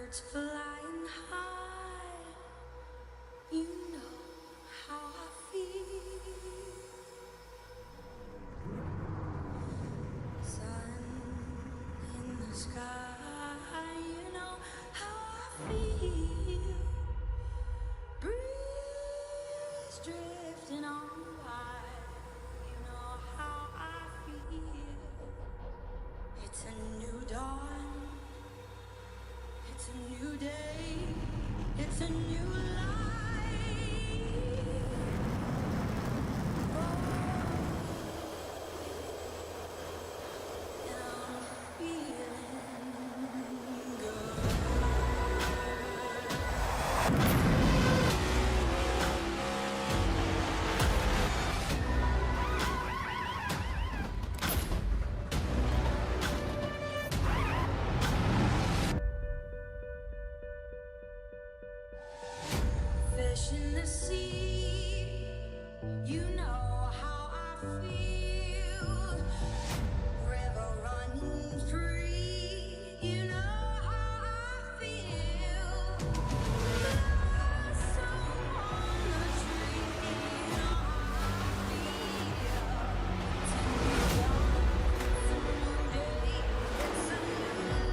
Birds flying high, you know how I feel. Sun in the sky, you know how I feel. Breeze drifting on by, you know how I feel. It's a new dawn. It's a new day, it's a new life. And I'm feeling good. Fish in the sea, you know how I feel. River running free, you know how I feel. Blossom on the tree, you know how I feel. It's a new dawn, it's a new day, it's a new life.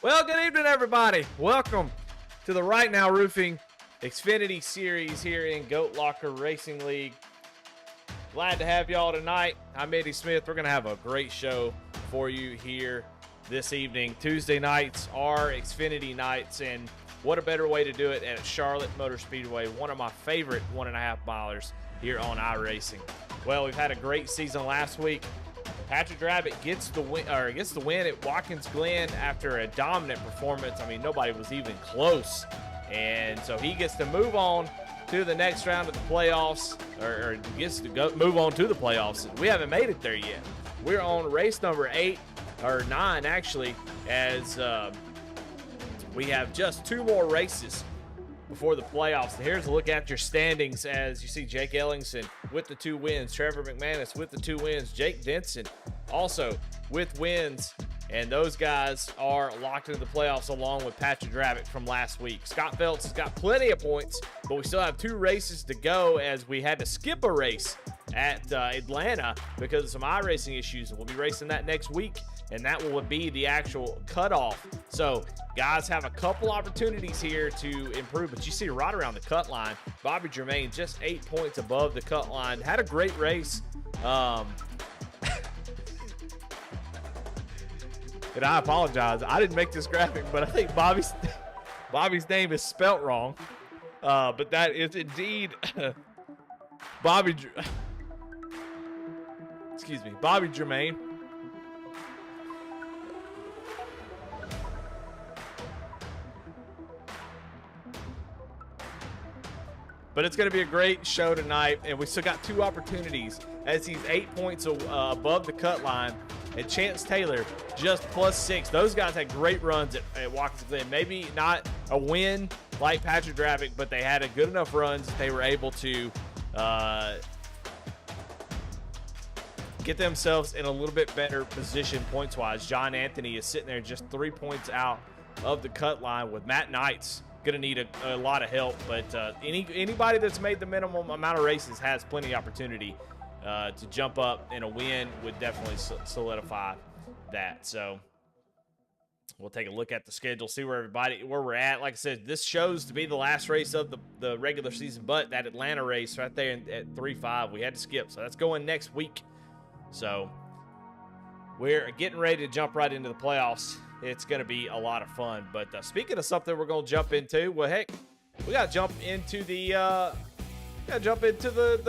Well, good evening, everybody. Welcome to the Right Now Roofing Xfinity Series here in Goat Locker Racing League. Glad to have y'all tonight. I'm Eddie Smith. We're going to have a great show for you here this evening. Tuesday nights are Xfinity nights, and what a better way to do it at Charlotte Motor Speedway, one of my favorite 1.5 milers here on iRacing. Well, we've had a great season last week. Patrick Rabbit gets the win at Watkins Glen after a dominant performance. I mean, nobody was even close. And so he gets to move on to the next round of the playoffs, or gets to move on to the playoffs. We haven't made it there yet. We're on race number 9, actually, as we have just 2 more races before the playoffs. And here's a look at your standings as you see Jake Ellingson with the 2 wins, Trevor McManus with the 2 wins, Jake Denson also with wins, and those guys are locked into the playoffs along with Patrick Rabbit from last week. Scott Phelps has got plenty of points, but we still have 2 races to go as we had to skip a race at Atlanta because of some iRacing issues. We'll be racing that next week, and that will be the actual cutoff. So guys have a couple opportunities here to improve, but you see right around the cut line, Bobby Germain just 8 points above the cut line. Had a great race. And I apologize. I didn't make this graphic, but I think Bobby's name is spelt wrong. But that is indeed Bobby Germain. But it's going to be a great show tonight, and we still got 2 opportunities as he's 8 points above the cut line. And Chance Taylor just +6. Those guys had great runs at Watkins Glen. Maybe not a win like Patrick Rabbit, but they had a good enough runs that they were able to get themselves in a little bit better position points-wise. John Anthony is sitting there just 3 points out of the cut line, with Matt Knight's going to need a lot of help. But anybody that's made the minimum amount of races has plenty of opportunity to jump up, and a win would definitely solidify that. So we'll take a look at the schedule, see where we're at. Like I said, this shows to be the last race of the regular season, but that Atlanta race right there at 3-5, we had to skip. So that's going next week. So we're getting ready to jump right into the playoffs. It's going to be a lot of fun. But speaking of something we're going to jump into, well, heck, we got to jump into the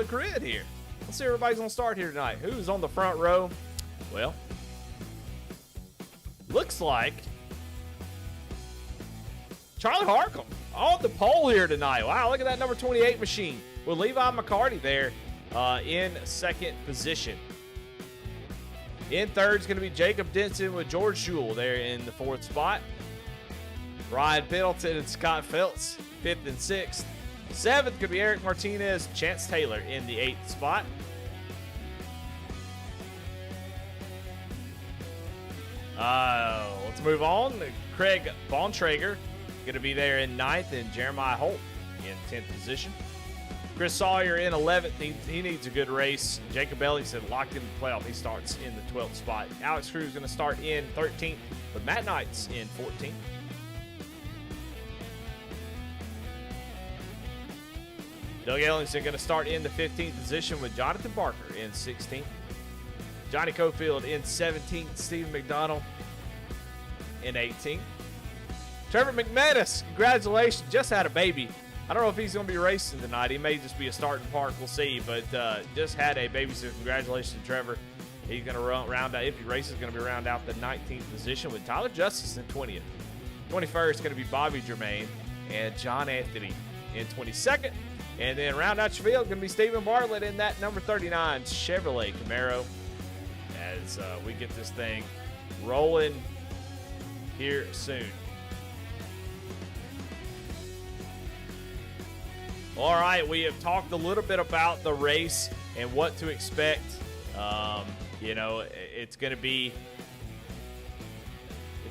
grid here. Let's see, everybody's going to start here tonight. Who's on the front row? Well, looks like Charlie Harcum on the pole here tonight. Wow, look at that number 28 machine with Levi McCarty there in second position. In third is going to be Jacob Denson with George Schuell there in the fourth spot. Ryan Pendleton and Scott Phelps, fifth and sixth. Seventh could be Eric Martinez, Chance Taylor in the eighth spot. Let's move on. Craig Bontrager going to be there in ninth, and Jeremiah Holt in 10th position. Chris Sawyer in 11th. He needs a good race. Jacob Ellingson locked in the playoff. He starts in the 12th spot. Alex Cruz going to start in 13th, with Matt Knights in 14th. Doug Ellingson going to start in the 15th position, with Jonathan Barker in 16th. Johnny Cofield in 17th. Stephen McDonald in 18th. Trevor McManus, congratulations, just had a baby. I don't know if he's going to be racing tonight. He may just be a starting park. We'll see. But just had a baby, so congratulations to Trevor. He's going to round out, if he races, going to be round out the 19th position, with Tyler Justice in 20th. 21st is going to be Bobby Germain and John Anthony in 22nd. And then round out your field, going to be Stephen Bartlett in that number 39 Chevrolet Camaro, as we get this thing rolling here soon. All right, we have talked a little bit about the race and what to expect. You know, it's going to be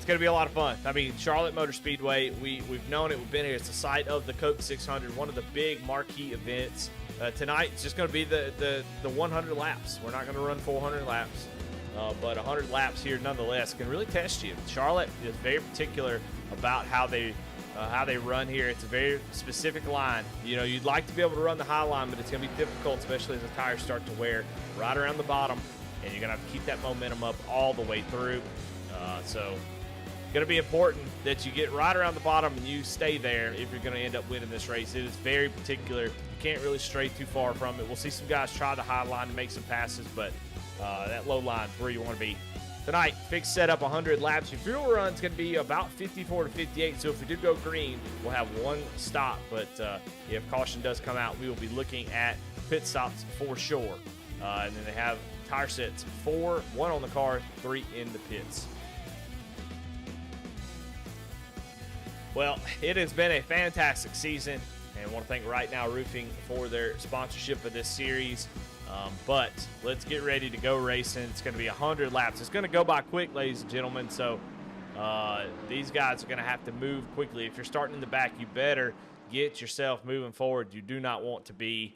a lot of fun. I mean, Charlotte Motor Speedway, we've known it. We've been here. It's the site of the Coke 600, one of the big marquee events. Tonight, it's just going to be the 100 laps. We're not going to run 400 laps, but 100 laps here nonetheless can really test you. Charlotte is very particular about how they run here. It's a very specific line. You know, you'd like to be able to run the high line, but it's going to be difficult, especially as the tires start to wear right around the bottom, and you're going to have to keep that momentum up all the way through. So going to be important that you get right around the bottom and you stay there if you're going to end up winning this race. It is very particular. You can't really stray too far from it. We'll see some guys try the high line to make some passes, but that low line is where you want to be. Tonight, fixed setup 100 laps. Your fuel run is going to be about 54 to 58. So if we do go green, we'll have one stop. But if caution does come out, we will be looking at pit stops for sure. And then they have tire sets 4, 1 on the car, 3 in the pits. Well, it has been a fantastic season, and I want to thank Right Now Roofing for their sponsorship of this series. But let's get ready to go racing. It's going to be 100 laps. It's going to go by quick, ladies and gentlemen. So these guys are going to have to move quickly. If you're starting in the back, you better get yourself moving forward. You do not want to be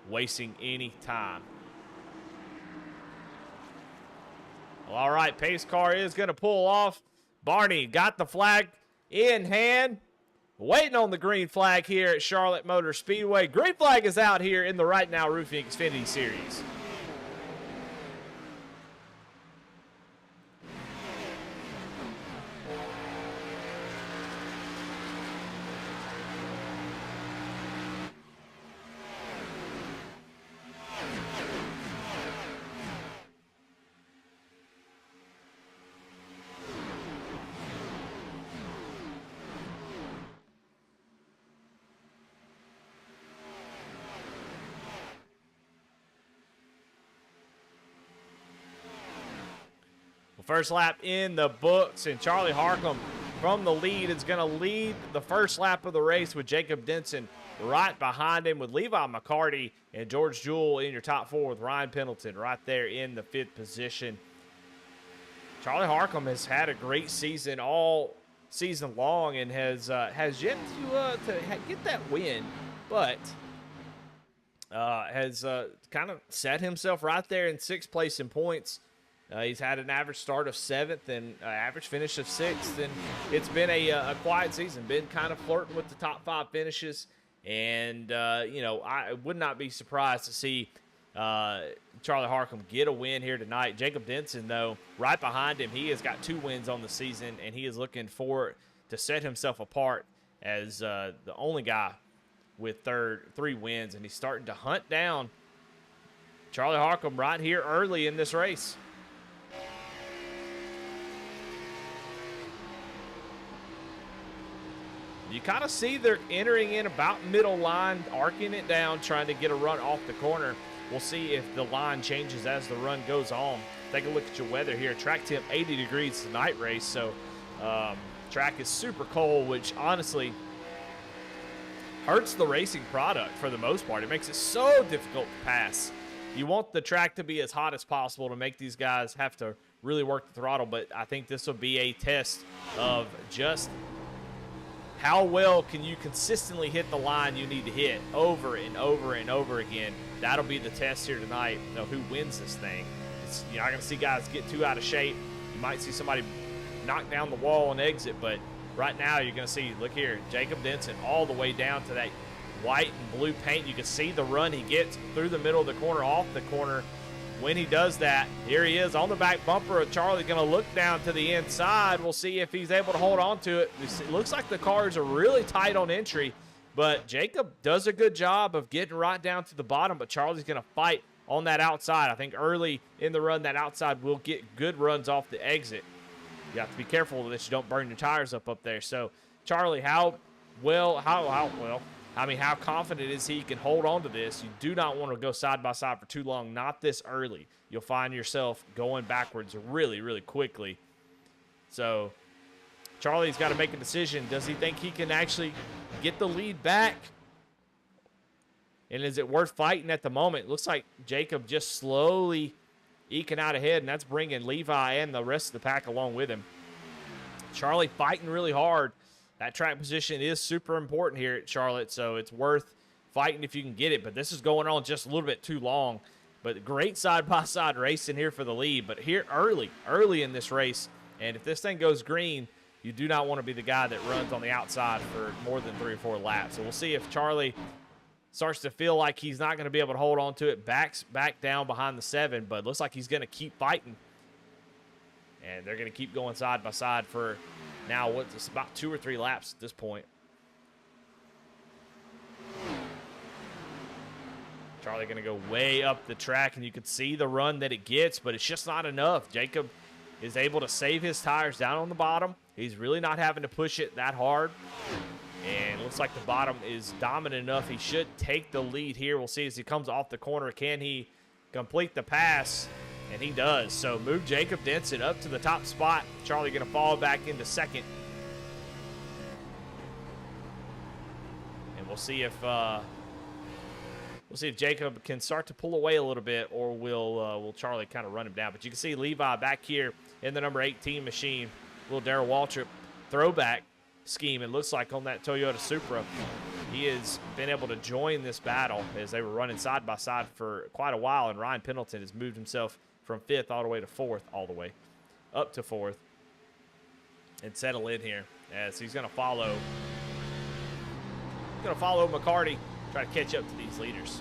wasting any time. Well, all right, pace car is going to pull off. Barney got the flag in hand. Waiting on the green flag here at Charlotte Motor Speedway. Green flag is out here in the Right Now Roofing Xfinity Series. First lap in the books, and Charlie Harcum from the lead is going to lead the first lap of the race, with Jacob Denson right behind him with Levi McCarty and George Jewell in your top 4 with Ryan Pendleton right there in the 5th position. Charlie Harcum has had a great season all season long and has yet to get that win, but has kind of set himself right there in 6th place in points. He's had an average start of 7th and average finish of 6th, and it's been a quiet season. Been kind of flirting with the top 5 finishes, and I would not be surprised to see Charlie Harcum get a win here tonight. Jacob Denson, though, right behind him, he has got 2 wins on the season, and he is looking forward to set himself apart as the only guy with 3 wins, and he's starting to hunt down Charlie Harcum right here early in this race. You kind of see they're entering in about middle line, arcing it down, trying to get a run off the corner. We'll see if the line changes as the run goes on. Take a look at your weather here. Track temp 80 degrees tonight race, so track is super cold, which honestly hurts the racing product for the most part. It makes it so difficult to pass. You want the track to be as hot as possible to make these guys have to really work the throttle, but I think this will be a test of just how well can you consistently hit the line you need to hit over and over and over again. That'll be the test here tonight of who wins this thing. You're not going to see guys get too out of shape. You might see somebody knock down the wall and exit, but right now you're going to see, look here, Jacob Denson all the way down to that white and blue paint. You can see the run he gets through the middle of the corner, off the corner. When he does that, here he is on the back bumper. Charlie's going to look down to the inside. We'll see if he's able to hold on to it. It looks like the cars are really tight on entry, but Jacob does a good job of getting right down to the bottom, but Charlie's going to fight on that outside. I think early in the run, that outside will get good runs off the exit. You have to be careful that you don't burn your tires up there. So, Charlie, how confident is he can hold on to this? You do not want to go side by side for too long, not this early. You'll find yourself going backwards really, really quickly. So, Charlie's got to make a decision. Does he think he can actually get the lead back? And is it worth fighting at the moment? It looks like Jacob just slowly eking out ahead, and that's bringing Levi and the rest of the pack along with him. Charlie fighting really hard. That track position is super important here at Charlotte, so it's worth fighting if you can get it. But this is going on just a little bit too long. But great side-by-side racing here for the lead. But here early in this race, and if this thing goes green, you do not want to be the guy that runs on the outside for more than 3 or 4 laps. So we'll see if Charlie starts to feel like he's not going to be able to hold on to it, backs back down behind the 7, but looks like he's going to keep fighting. And they're going to keep going side by side for now what's about 2 or 3 laps at this point. Charlie going to go way up the track, and you can see the run that it gets, but it's just not enough. Jacob is able to save his tires down on the bottom. He's really not having to push it that hard. And it looks like the bottom is dominant enough. He should take the lead here. We'll see as he comes off the corner. Can he complete the pass? And he does. So move Jacob Denson up to the top spot. Charlie going to fall back into 2nd. And we'll see if Jacob can start to pull away a little bit, or will Charlie kind of run him down. But you can see Levi back here in the number 18 machine. Little Darrell Waltrip throwback scheme, it looks like, on that Toyota Supra. He has been able to join this battle as they were running side by side for quite a while, and Ryan Pendleton has moved himself from 5th all the way to 4th, all the way up to 4th, and settle in here as he's going to follow McCarty, try to catch up to these leaders.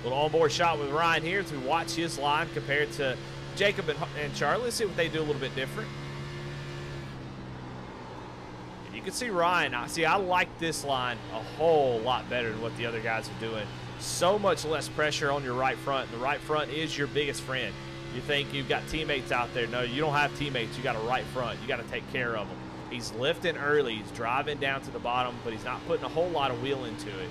Little onboard shot with Ryan here as we watch his line compared to Jacob and Charlie. Let's see what they do a little bit different. And you can see Ryan. I like this line a whole lot better than what the other guys are doing. So much less pressure on your right front. The right front is your biggest friend. You think you've got teammates out there. No, you don't have teammates. You got a right front. You got to take care of them. He's lifting early. He's driving down to the bottom, but he's not putting a whole lot of wheel into it.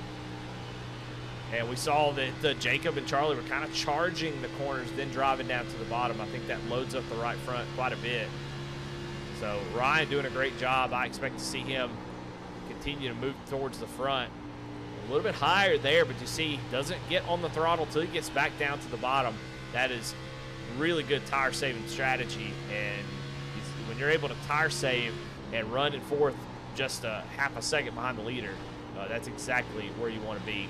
And we saw that Jacob and Charlie were kind of charging the corners, then driving down to the bottom. I think that loads up the right front quite a bit. So Ryan doing a great job. I expect to see him continue to move towards the front. A little bit higher there, but you see he doesn't get on the throttle till he gets back down to the bottom. That is really good tire saving strategy. And when you're able to tire save and run in fourth just a half a second behind the leader, that's exactly where you want to be.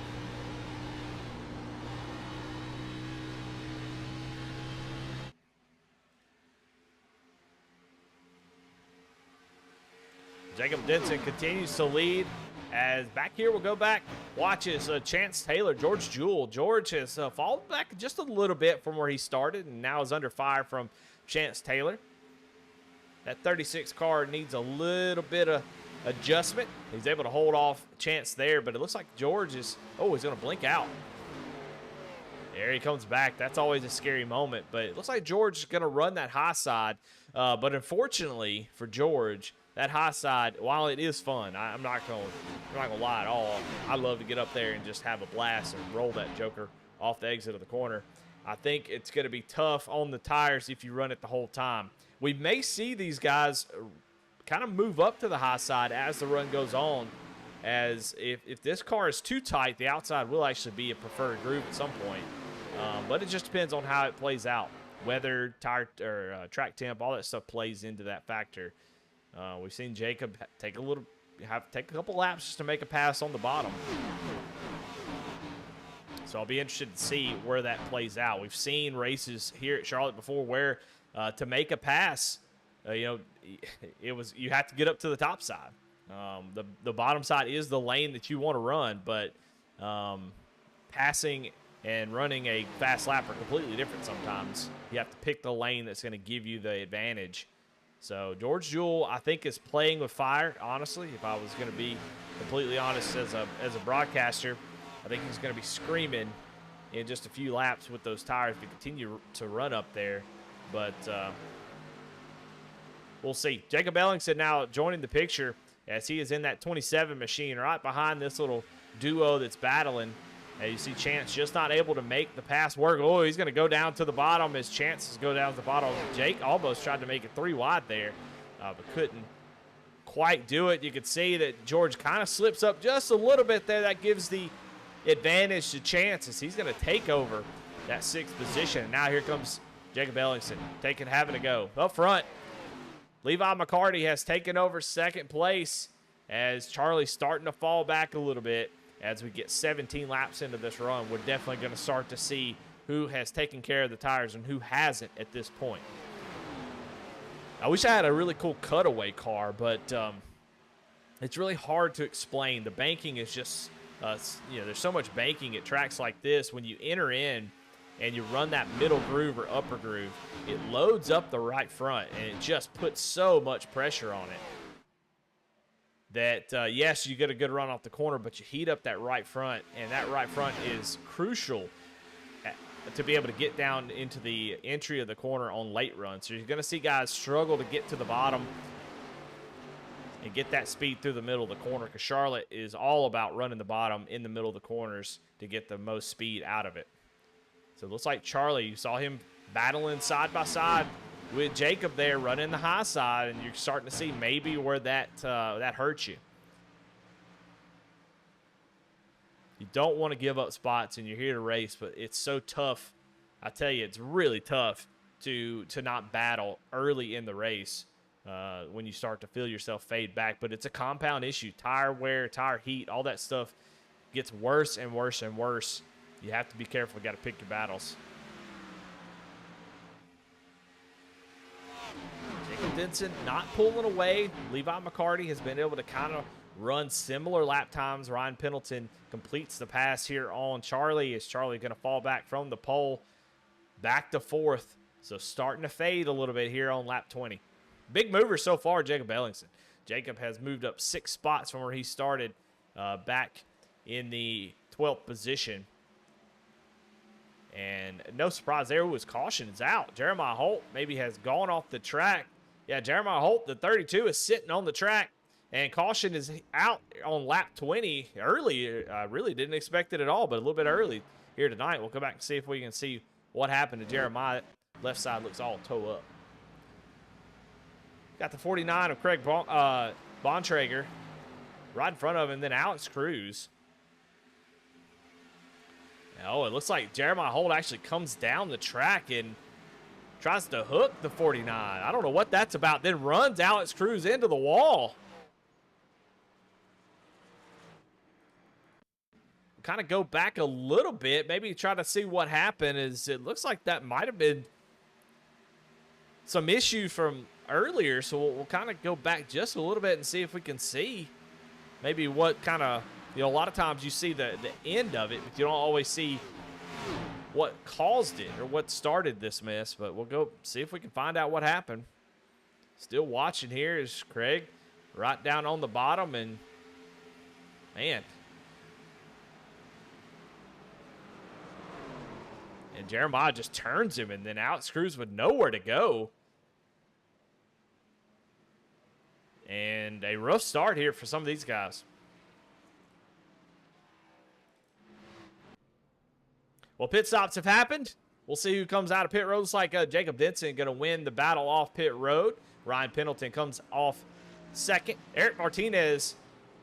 Jacob Denson continues to lead. As back here, we'll go back, watch as Chance Taylor, George Jewell. George has fallen back just a little bit from where he started and now is under fire from Chance Taylor. That 36 car needs a little bit of adjustment. He's able to hold off Chance there, but it looks like George is, he's going to blink out. There he comes back. That's always a scary moment, but it looks like George is going to run that high side. But unfortunately for George, that high side, while it is fun, I'm not gonna lie at all. I love to get up there and just have a blast and roll that joker off the exit of the corner. I think it's going to be tough on the tires if you run it the whole time. We may see these guys kind of move up to the high side as the run goes on, as if this car is too tight, the outside will actually be a preferred groove at some point. But it just depends on how it plays out. Weather, tire, or track temp, all that stuff plays into that factor. We've seen Jacob take a couple laps just to make a pass on the bottom. So I'll be interested to see where that plays out. We've seen races here at Charlotte before where to make a pass, you have to get up to the top side. The bottom side is the lane that you want to run, but passing and running a fast lap are completely different sometimes. You have to pick the lane that's going to give you the advantage. So George Jewell, I think, is playing with fire, honestly. If I was going to be completely honest as a broadcaster, I think he's going to be screaming in just a few laps with those tires to continue to run up there. But we'll see. Jacob Ellingson now joining the picture as he is in that 27 machine right behind this little duo that's battling. And you see Chance just not able to make the pass work. Oh, he's going to go down to the bottom as chances go down to the bottom. Jake almost tried to make it 3 wide there, but couldn't quite do it. You could see that George kind of slips up just a little bit there. That gives the advantage to Chance as he's going to take over that 6th position. And now here comes Jacob Ellingson having a go. Up front, Levi McCarty has taken over 2nd place as Charlie's starting to fall back a little bit. As we get 17 laps into this run, we're definitely going to start to see who has taken care of the tires and who hasn't at this point. I wish I had a really cool cutaway car, but it's really hard to explain. The banking is just, there's so much banking at tracks like this. When you enter in and you run that middle groove or upper groove, it loads up the right front, and it just puts so much pressure on it. That, yes, you get a good run off the corner, but you heat up that right front, and that right front is crucial to be able to get down into the entry of the corner on late runs. So you're going to see guys struggle to get to the bottom and get that speed through the middle of the corner, because Charlotte is all about running the bottom in the middle of the corners to get the most speed out of it. So it looks like Charlie, you saw him battling side by side with Jacob there, running the high side, and you're starting to see maybe where that hurts you. You don't want to give up spots, and you're here to race, but it's so tough. I tell you, it's really tough to not battle early in the race when you start to feel yourself fade back. But it's a compound issue. Tire wear, tire heat, all that stuff gets worse and worse and worse. You have to be careful. You got to pick your battles. Jacob Denson not pulling away. Levi McCarty has been able to kind of run similar lap times. Ryan Pendleton completes the pass here on Charlie. Is Charlie going to fall back from the pole back to 4th? So starting to fade a little bit here on lap 20. Big mover so far, Jacob Ellingson. Jacob has moved up 6 spots from where he started back in the 12th position. And no surprise there, his caution is out. Jeremiah Holt maybe has gone off the track. Yeah, Jeremiah Holt, the 32, is sitting on the track, and caution is out on lap 20 early. I really didn't expect it at all, but a little bit early here tonight. We'll come back and see if we can see what happened to Jeremiah. Left side looks all toe up. Got the 49 of Craig Bontrager right in front of him, then Alex Cruz. Oh, it looks like Jeremiah Holt actually comes down the track and tries to hook the 49. I don't know what that's about. Then runs Alex Cruz into the wall. Kind of go back a little bit, maybe try to see what happened. It looks like that might have been some issue from earlier, so we'll kind of go back just a little bit and see if we can see maybe what kind of, a lot of times you see the end of it, but you don't always see what caused it or what started this mess. But we'll go see if we can find out what happened. Still watching here is Craig right down on the bottom, and man. And Jeremiah just turns him, and then Alex Cruz with nowhere to go. And a rough start here for some of these guys. Well, pit stops have happened. We'll see who comes out of pit road. Looks like Jacob Denson going to win the battle off pit road. Ryan Pendleton comes off second. Eric Martinez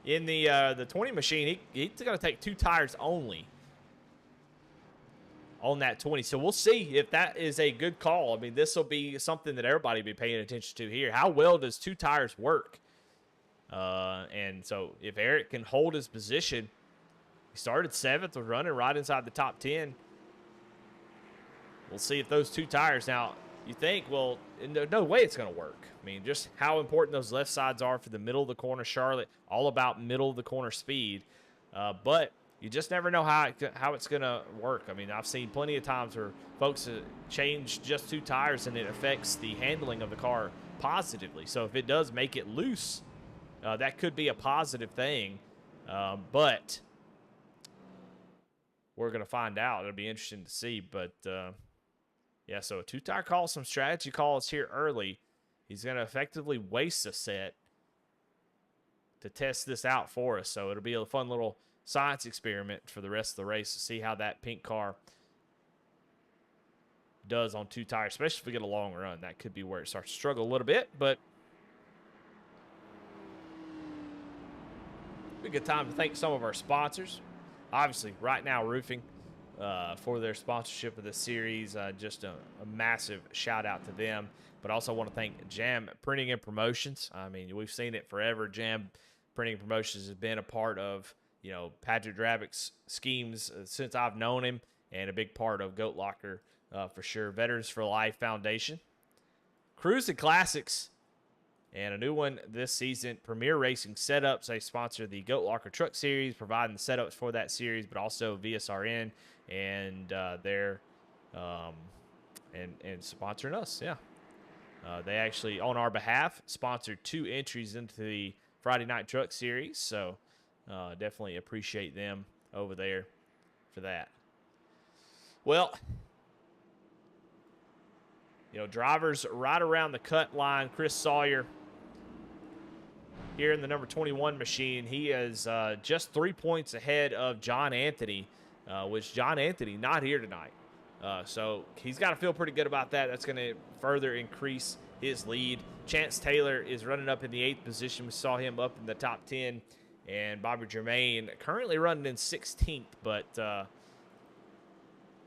in the 20 machine. He's going to take 2 tires only on that 20. So we'll see if that is a good call. I mean, this will be something that everybody will be paying attention to here. How well does 2 tires work? And so if Eric can hold his position, he started 7th, was running right inside the top 10. We'll see if those 2 tires. Now, you think, well, no way it's going to work. I mean, just how important those left sides are for the middle of the corner Charlotte, all about middle of the corner speed. But you just never know how it's going to work. I mean, I've seen plenty of times where folks change just 2 tires and it affects the handling of the car positively. So if it does make it loose, that could be a positive thing. But we're going to find out. It'll be interesting to see. But, yeah, so a 2-tire call, some strategy calls here early. He's going to effectively waste a set to test this out for us. So it'll be a fun little science experiment for the rest of the race to see how that pink car does on 2 tires, especially if we get a long run. That could be where it starts to struggle a little bit, but a good time to thank some of our sponsors. Obviously, Right Now Roofing for their sponsorship of this series. Just a massive shout out to them. But also want to thank Jam Printing and Promotions. I mean, we've seen it forever. Jam Printing and Promotions has been a part of, Patrick Drabick's schemes since I've known him, and a big part of Goat Locker for sure. Veterans for Life Foundation. Cruise and Classics. And a new one this season, Premier Racing Setups. They sponsor the Goat Locker Truck Series, providing the setups for that series, but also VSRN and they're and sponsoring us. Yeah, they actually on our behalf sponsored 2 entries into the Friday Night Truck Series. So definitely appreciate them over there for that. Well, drivers right around the cut line. Chris Sawyer here in the number 21 machine. He is just 3 points ahead of John Anthony, which John Anthony not here tonight. So he's got to feel pretty good about that. That's going to further increase his lead. Chance Taylor is running up in the 8th position. We saw him up in the top 10. And Bobby Germain currently running in 16th, but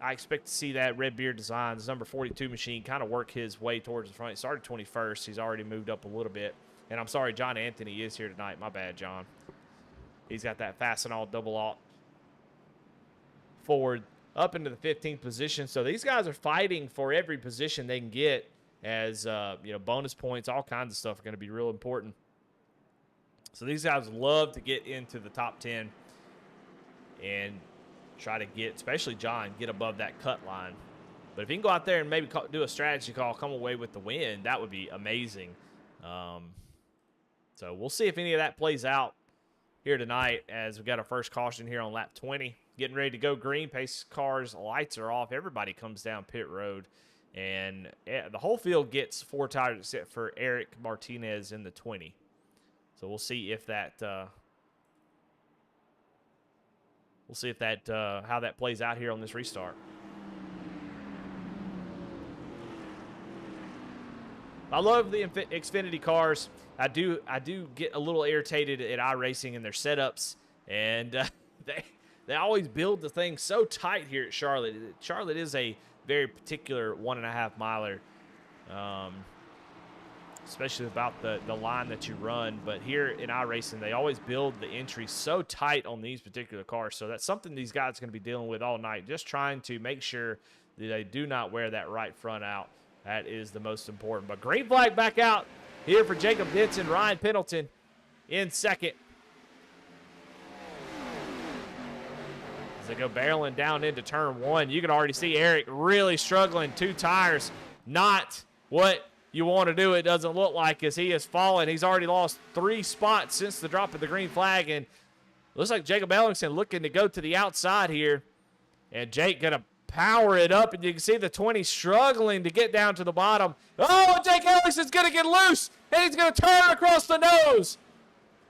I expect to see that Red Beard Designs number 42 machine kind of work his way towards the front. He started 21st. He's already moved up a little bit. And I'm sorry, John Anthony is here tonight. My bad, John. He's got that Fastenal double aught forward up into the 15th position. So these guys are fighting for every position they can get as, bonus points, all kinds of stuff are going to be real important. So these guys love to get into the top 10 and try to get, especially John, get above that cut line. But if he can go out there and maybe do a strategy call, come away with the win, that would be amazing. So we'll see if any of that plays out here tonight as we got our first caution here on lap 20. Getting ready to go green. Pace cars, lights are off. Everybody comes down pit road. And the whole field gets 4 tires except for Eric Martinez in the 20. So we'll see if that how that plays out here on this restart. I love the Xfinity cars. I do get a little irritated at iRacing and their setups, and they always build the thing so tight here at Charlotte. Charlotte is a very particular 1.5 miler, especially about the line that you run. But here in iRacing, they always build the entry so tight on these particular cars. So that's something these guys are going to be dealing with all night, just trying to make sure that they do not wear that right front out. That is the most important. But green flag back out here for Jacob Denson. Ryan Pendleton in second. As they go barreling down into turn one, you can already see Eric really struggling. 2 tires, not what you want to do. It doesn't look like, as he has fallen. He's already lost 3 spots since the drop of the green flag, and looks like Jacob Ellingson looking to go to the outside here. And Jake going to power it up, and you can see the 20 struggling to get down to the bottom. Oh, Jake Ellison's going to get loose, and he's going to turn across the nose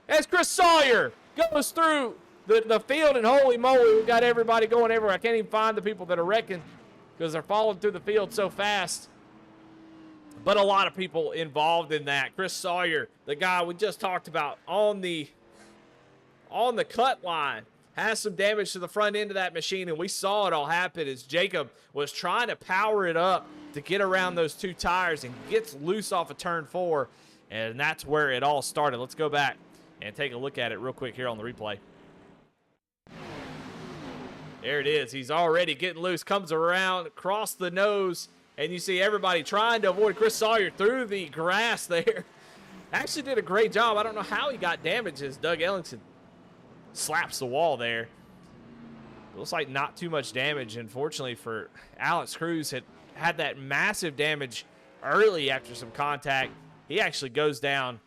as Chris Sawyer goes through the field, and holy moly, we've got everybody going everywhere. I can't even find the people that are wrecking because they're falling through the field so fast. But a lot of people involved in that. Chris Sawyer, the guy we just talked about on the cut line, has some damage to the front end of that machine, and we saw it all happen as Jacob was trying to power it up to get around those 2 tires and gets loose off of turn 4, and that's where it all started. Let's go back and take a look at it real quick here on the replay. There it is. He's already getting loose, comes around across the nose, and you see everybody trying to avoid Chris Sawyer through the grass there. Actually did a great job. I don't know how he got damaged as Doug Ellingson slaps the wall there. Looks like not too much damage. Unfortunately for Alex Cruz, had that massive damage early after some contact. He actually goes down.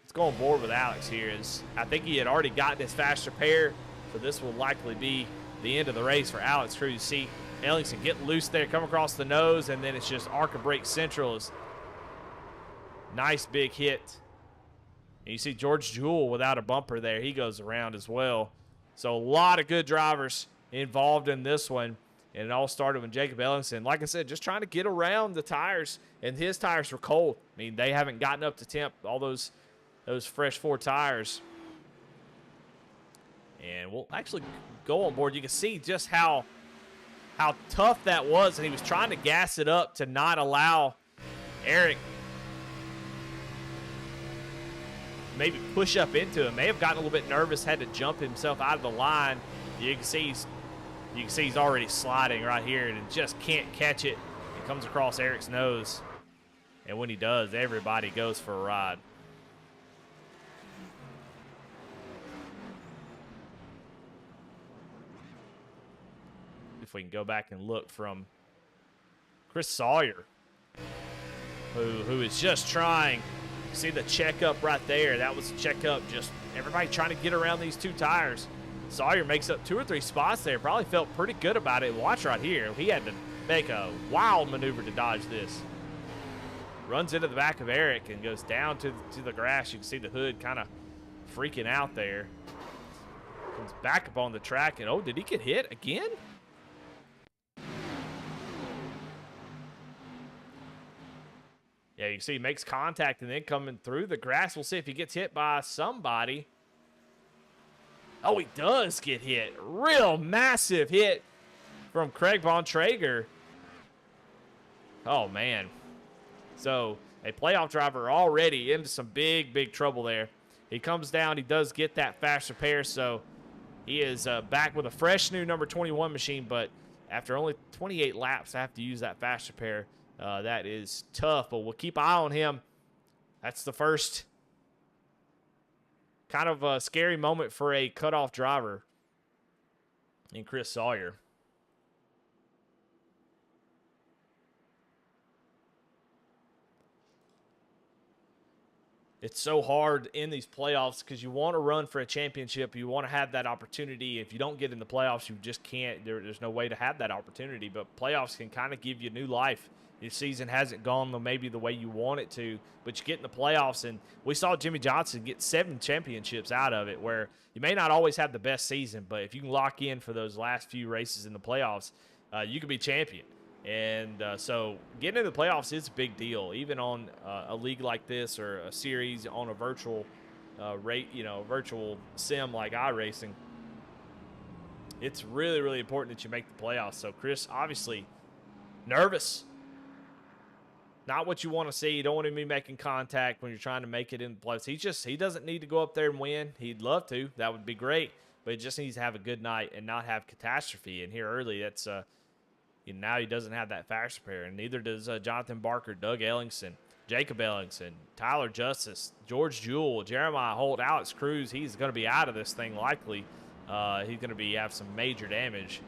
Let's go on board with Alex here. As I think he had already gotten his faster pair, so this will likely be the end of the race for Alex Cruz. See Ellingson get loose there, come across the nose, and then it's just arc of brake central. Nice big hit. And you see George Jewell without a bumper there. He goes around as well. So a lot of good drivers involved in this one. And it all started when Jacob Ellingson, like I said, just trying to get around the tires. And his tires were cold. I mean, they haven't gotten up to temp, all those fresh 4 tires. And we'll actually go on board. You can see just how tough that was. And he was trying to gas it up to not allow Eric maybe push up into him. May have gotten a little bit nervous, had to jump himself out of the line. You can see he's already sliding right here and just can't catch it. It comes across Eric's nose. And when he does, everybody goes for a ride. If we can go back and look from Chris Sawyer, who is just trying. See the checkup right there. That was a checkup. Just everybody trying to get around these 2 tires. Sawyer makes up 2 or 3 spots there. Probably felt pretty good about it. Watch right here. He had to make a wild maneuver to dodge this. Runs into the back of Eric and goes down to the grass. You can see the hood kind of freaking out there. Comes back up on the track. And, oh, did he get hit again? Yeah, you see he makes contact and then coming through the grass. We'll see if he gets hit by somebody. Oh, he does get hit. Real massive hit from Craig Von Traeger. Oh, man. So a playoff driver already into some big, big trouble there. He comes down. He does get that faster pair, so he is back with a fresh new number 21 machine, but after only 28 laps, I have to use that faster pair. That is tough, but we'll keep an eye on him. That's the first kind of a scary moment for a cutoff driver in Chris Sawyer. It's so hard in these playoffs because you want to run for a championship. You want to have that opportunity. If you don't get in the playoffs, you just can't. There's no way to have that opportunity. But playoffs can kind of give you new life. Your season hasn't gone maybe the way you want it to, but you get in the playoffs, and we saw Jimmy Johnson get 7 championships out of it, where you may not always have the best season, but if you can lock in for those last few races in the playoffs, you can be champion. And so getting into the playoffs is a big deal, even on a league like this or a series on a virtual rate, virtual sim like iRacing. It's really, really important that you make the playoffs. So Chris, obviously, nervous. Not what you want to see. You don't want to be making contact when you're trying to make it in the playoffs. He doesn't need to go up there and win. He'd love to. That would be great. But he just needs to have a good night and not have catastrophe. And here early, that's now he doesn't have that fast repair, and neither does Jonathan Barker, Doug Ellingson, Jacob Ellingson, Tyler Justice, George Jewell, Jeremiah Holt, Alex Cruz. He's going to be out of this thing likely. He's going to have some major damage.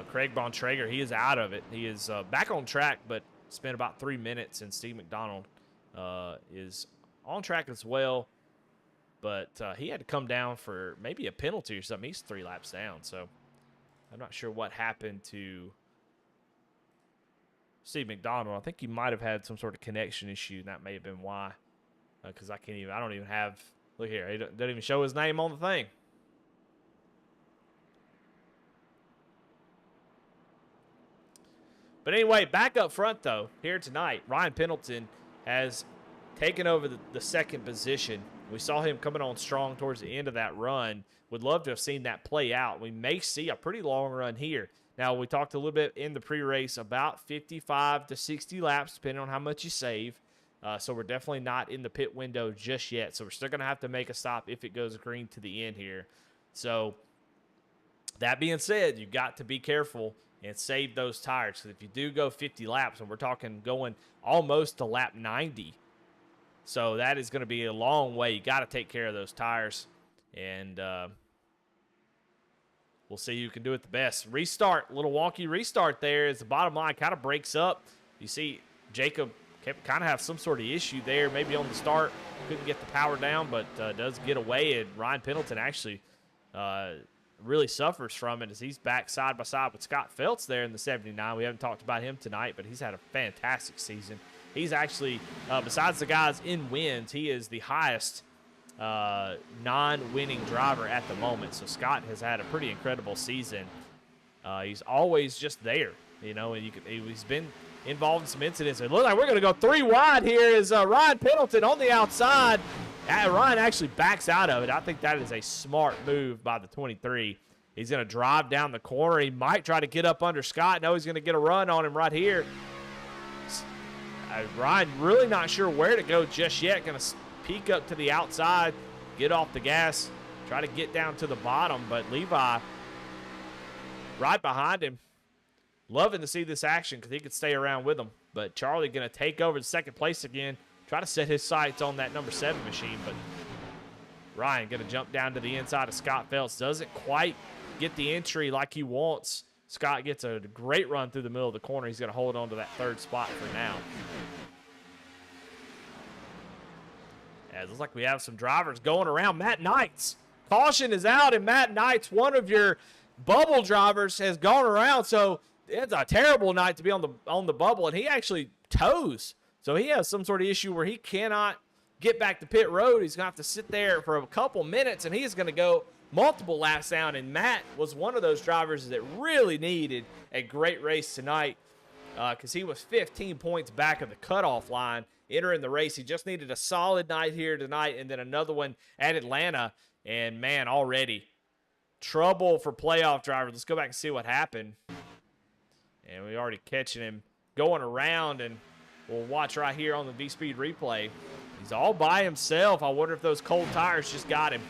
Craig Bontrager, he is out of it. He is back on track, but spent about 3 minutes, and Steve McDonald is on track as well. But he had to come down for maybe a penalty or something. He's 3 laps down, so I'm not sure what happened to Steve McDonald. I think he might have had some sort of connection issue, and that may have been why. Because I don't even have, look here, it doesn't even show his name on the thing. But anyway, back up front, though, here tonight, Ryan Pendleton has taken over the second position. We saw him coming on strong towards the end of that run. Would love to have seen that play out. We may see a pretty long run here. Now, we talked a little bit in the pre-race about 55 to 60 laps, depending on how much you save. So we're definitely not in the pit window just yet. So we're still going to have to make a stop if it goes green to the end here. So that being said, you've got to be careful and save those tires. Because if you do go 50 laps, and we're talking going almost to lap 90, so that is going to be a long way. You got to take care of those tires. And we'll see who can do it the best. Restart, a little wonky restart there as the bottom line kind of breaks up. You see Jacob kind of have some sort of issue there, maybe on the start. Couldn't get the power down, but does get away. And Ryan Pendleton actually really suffers from it as he's back side by side with Scott Phelps there in the 79. We haven't talked about him tonight, but he's had a fantastic season. He's actually, besides the guys in wins, he is the highest non-winning driver at the moment. So Scott has had a pretty incredible season. He's always just there, and he's been involved in some incidents. It looks like we're going to go 3 wide here is Ryan Pendleton on the outside. Ryan actually backs out of it. I think that is a smart move by the 23. He's going to drive down the corner. He might try to get up under Scott. No, he's going to get a run on him right here. Ryan really not sure where to go just yet. Going to peek up to the outside, get off the gas, try to get down to the bottom. But Levi right behind him. Loving to see this action because he could stay around with him. But Charlie going to take over the second place again. Try to set his sights on that number 7 machine, but Ryan going to jump down to the inside of Scott Phelps. Doesn't quite get the entry like he wants. Scott gets a great run through the middle of the corner. He's going to hold on to that 3rd spot for now. It looks like we have some drivers going around. Matt Knights. Caution is out, and Matt Knights, one of your bubble drivers, has gone around. So it's a terrible night to be on the bubble, and he actually tows. So he has some sort of issue where he cannot get back to pit road. He's going to have to sit there for a couple minutes, and he's going to go multiple laps down. And Matt was one of those drivers that really needed a great race tonight because he was 15 points back of the cutoff line entering the race. He just needed a solid night here tonight and then another one at Atlanta. And, man, already trouble for playoff drivers. Let's go back and see what happened. And we already catching him going around, and we'll watch right here on the V-Speed replay. He's all by himself. I wonder if those cold tires just got him.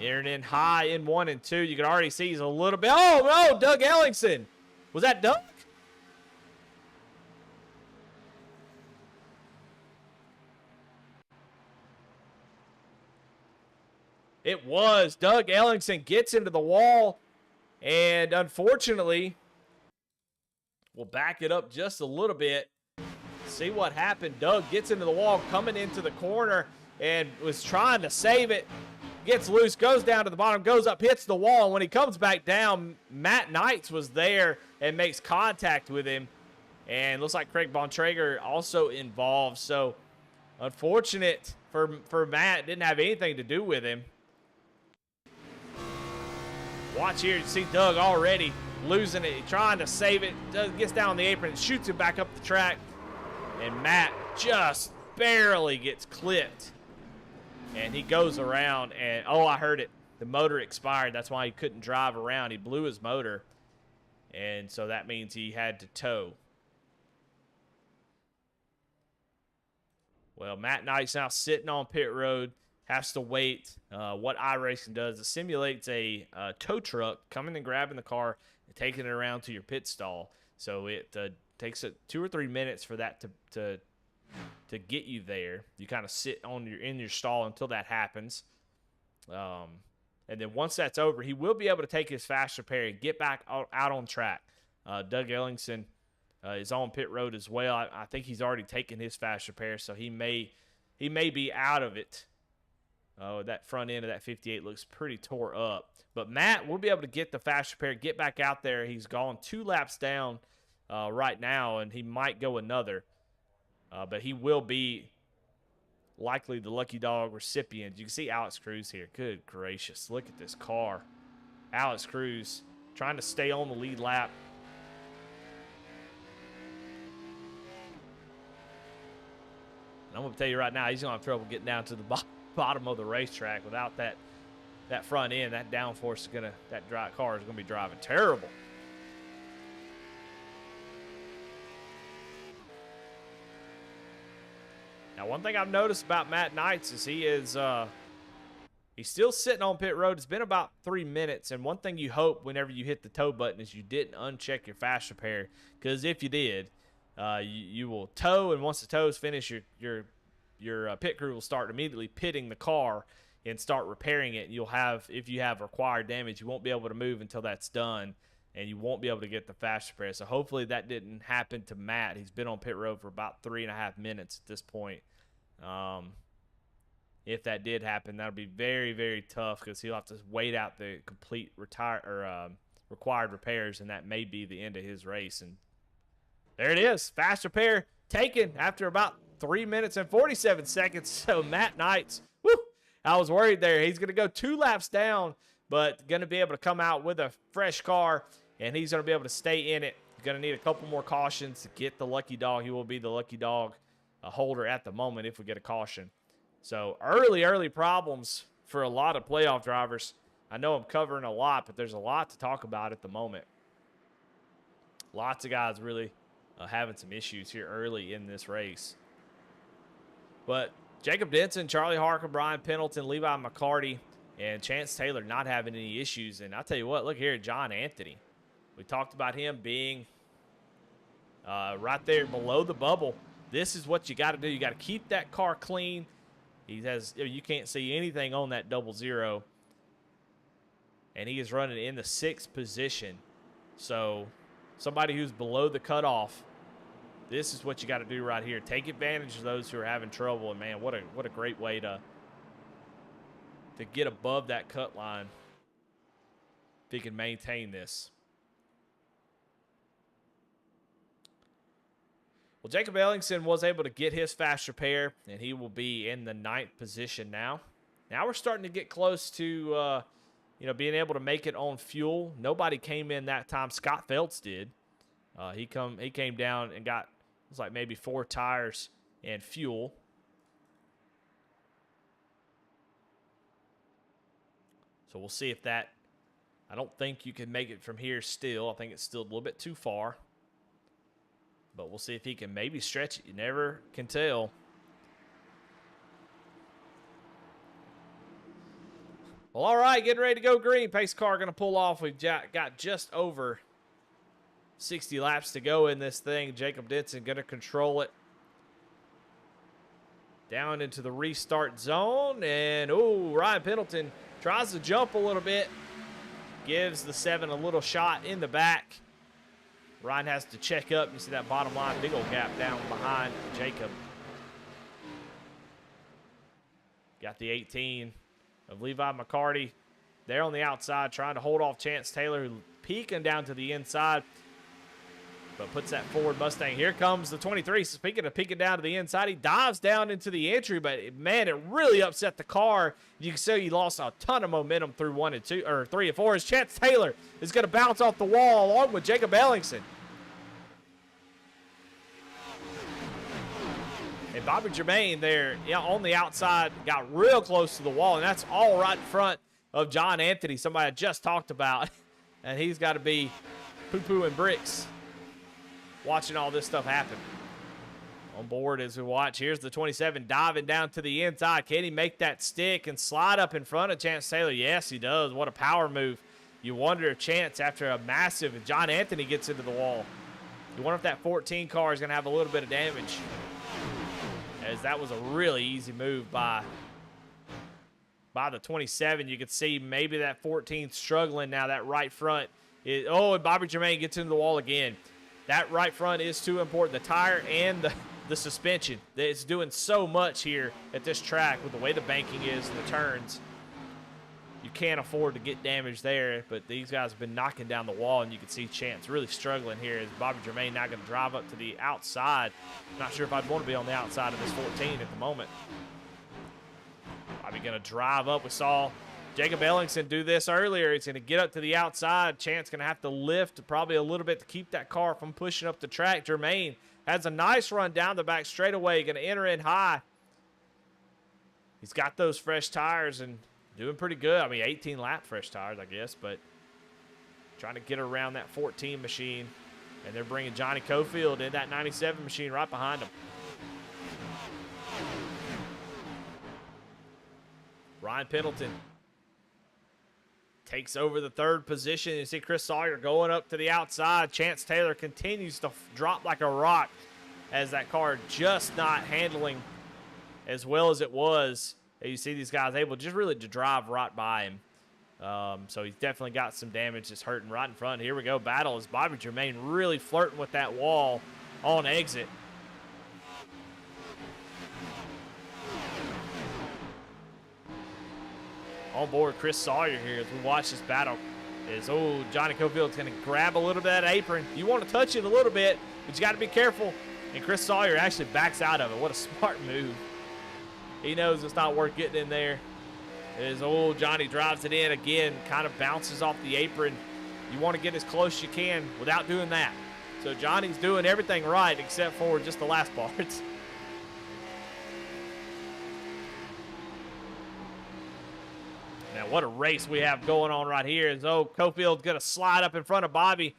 Entering in high in 1 and 2. You can already see he's a little bit. Oh, no, Doug Ellingson. Was that Doug? It was. Doug Ellingson gets into the wall, and unfortunately, we'll back it up just a little bit. See what happened. Doug gets into the wall, coming into the corner, and was trying to save it. Gets loose, goes down to the bottom, goes up, hits the wall. And when he comes back down, Matt Knights was there and makes contact with him. And looks like Craig Bontrager also involved. So unfortunate for Matt. Didn't have anything to do with him. Watch here. You see Doug already losing it, trying to save it, gets down on the apron, shoots it back up the track, and Matt just barely gets clipped. And he goes around, and oh, I heard it. The motor expired. That's why he couldn't drive around. He blew his motor, and so that means he had to tow. Well, Matt Knight's now sitting on pit road, has to wait. What iRacing does, it simulates a tow truck coming and grabbing the car and taking it around to your pit stall. So it takes 2 or 3 minutes for that to get you there. You kind of sit in your stall until that happens. And then once that's over, he will be able to take his fast repair and get back out on track. Doug Ellingson is on pit road as well. I think he's already taken his fast repair, so he may be out of it. Oh, that front end of that 58 looks pretty tore up. But Matt will be able to get the fast repair, get back out there. He's gone 2 laps down right now, and he might go another. But he will be likely the lucky dog recipient. You can see Alex Cruz here. Good gracious. Look at this car. Alex Cruz trying to stay on the lead lap. And I'm going to tell you right now, he's going to have trouble getting down to the bottom of the racetrack without that front end. That downforce is going to, car is going to be driving terrible. Now, one thing I've noticed about Matt Knights is he's still sitting on pit road. It's been about 3 minutes, and one thing you hope whenever you hit the tow button is you didn't uncheck your fast repair, because if you did, you will tow, and once the tow is finished, your pit crew will start immediately pitting the car and start repairing it. You'll have, if you have required damage, you won't be able to move until that's done, and you won't be able to get the fast repair. So hopefully that didn't happen to Matt. He's been on pit road for about 3.5 minutes at this point. If that did happen, that'll be very, very tough, because he'll have to wait out the complete required repairs, and that may be the end of his race. And there it is, fast repair taken after about 3 minutes and 47 seconds. So Matt Knights, whoo, I was worried there. He's going to go 2 laps down, but going to be able to come out with a fresh car, and he's going to be able to stay in it. He's going to need a couple more cautions to get the lucky dog. He will be the lucky dog holder at the moment if we get a caution. So early problems for a lot of playoff drivers. I know I'm covering a lot, but there's a lot to talk about at the moment. Lots of guys really having some issues here early in this race. But Jacob Denson, Charlie Harkin, Brian Pendleton, Levi McCarty, and Chance Taylor not having any issues. And I'll tell you what, look here at John Anthony. We talked about him being right there below the bubble. This is what you got to do. You got to keep that car clean. You can't see anything on that 00. And he is running in the 6th position. So somebody who's below the cutoff, this is what you got to do right here. Take advantage of those who are having trouble. And, man, what a great way to get above that cut line if he can maintain this. Well, Jacob Ellingson was able to get his fast repair, and he will be in the 9th position now. Now we're starting to get close to, being able to make it on fuel. Nobody came in that time. Scott Phelps did. He came down and got, it was like maybe 4 tires and fuel. So we'll see if that, I don't think you can make it from here still. I think it's still a little bit too far. But we'll see if he can maybe stretch it. You never can tell. Well, all right, getting ready to go green. Pace car going to pull off. We've got just over 60 laps to go in this thing. Jacob Denson going to control it. Down into the restart zone. And, Ryan Pendleton tries to jump a little bit. Gives the 7 a little shot in the back. Ryan has to check up. You see that bottom line, big old gap down behind Jacob. Got the 18 of Levi McCarty there on the outside, trying to hold off Chance Taylor, who peeking down to the inside. but puts that Ford Mustang. Here comes the 23. Speaking of peeking down to the inside, he dives down into the entry, but man, it really upset the car. You can see he lost a ton of momentum through 1 and 2, or 3 and 4. As Chance Taylor is going to bounce off the wall along with Jacob Ellingson. And Bobby Jermaine there, on the outside, got real close to the wall, and that's all right in front of John Anthony, somebody I just talked about. And he's got to be poo-pooing bricks watching all this stuff happen. On board as we watch, here's the 27 diving down to the inside. Can he make that stick and slide up in front of Chance Taylor? Yes, he does. What a power move. You wonder if Chance, after a massive, if John Anthony gets into the wall, you wonder if that 14 car is going to have a little bit of damage. As that was a really easy move by the 27. You could see maybe that 14 struggling now. That right front is, and Bobby Jermaine gets into the wall again. That right front is too important. The tire and the suspension. It's doing so much here at this track with the way the banking is and the turns. You can't afford to get damage there, but these guys have been knocking down the wall, and you can see Chance really struggling here as Bobby Jermaine now going to drive up to the outside. Not sure if I'd want to be on the outside of this 14 at the moment. Bobby going to drive up. We saw Jacob Ellingson do this earlier. He's going to get up to the outside. Chance going to have to lift probably a little bit to keep that car from pushing up the track. Jermaine has a nice run down the back straightaway. Going to enter in high. He's got those fresh tires and doing pretty good. I mean, 18 lap fresh tires, I guess, but trying to get around that 14 machine. And they're bringing Johnny Cofield in that 97 machine right behind him. Ryan Pendleton takes over the third position. You see Chris Sawyer going up to the outside. Chance Taylor continues to drop like a rock as that car just not handling as well as it was. You see these guys able just really to drive right by him. So he's definitely got some damage that's hurting right in front. Here we go. Battle as Bobby Jermaine really flirting with that wall on exit. On board Chris Sawyer here as we watch this battle. Johnny Cofield's going to grab a little bit of that apron. You want to touch it a little bit, but you got to be careful. And Chris Sawyer actually backs out of it. What a smart move. He knows it's not worth getting in there. As Johnny drives it in again, kind of bounces off the apron. You want to get as close as you can without doing that. So Johnny's doing everything right except for just the last parts. Now, what a race we have going on right here. As Cofield's going to slide up in front of Bobby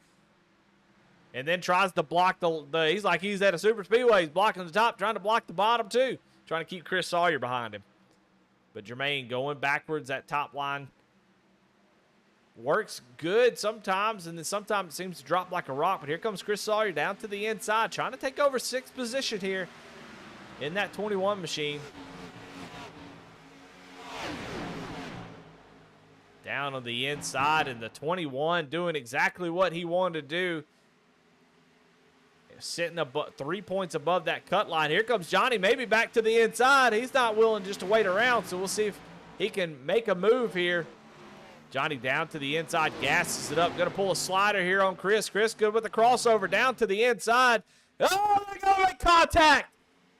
and then tries to block he's like he's at a super speedway. He's blocking the top, trying to block the bottom too. Trying to keep Chris Sawyer behind him. But Jermaine going backwards, that top line works good sometimes, and then sometimes it seems to drop like a rock. But here comes Chris Sawyer down to the inside, trying to take over sixth position here in that 21 machine. Down on the inside, and the 21 doing exactly what he wanted to do. Sitting 3 points above that cut line. Here comes Johnny, maybe back to the inside. He's not willing just to wait around, so we'll see if he can make a move here. Johnny down to the inside, gasses it up. Going to pull a slider here on Chris. Chris good with the crossover down to the inside. Oh, they're going to make contact.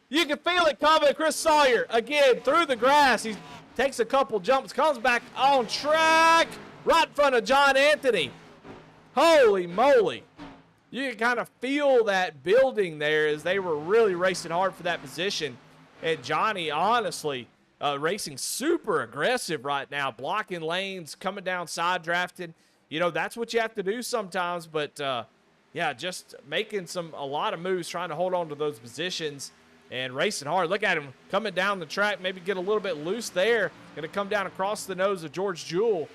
You can feel it coming. Chris Sawyer, again, through the grass. He takes a couple jumps, comes back on track right in front of John Anthony. Holy moly. You can kind of feel that building there as they were really racing hard for that position. And Johnny, honestly, racing super aggressive right now, blocking lanes, coming down side drafting. You know, that's what you have to do sometimes. But, yeah, just making a lot of moves, trying to hold on to those positions and racing hard. Look at him coming down the track, maybe get a little bit loose there. Going to come down across the nose of George Jewell.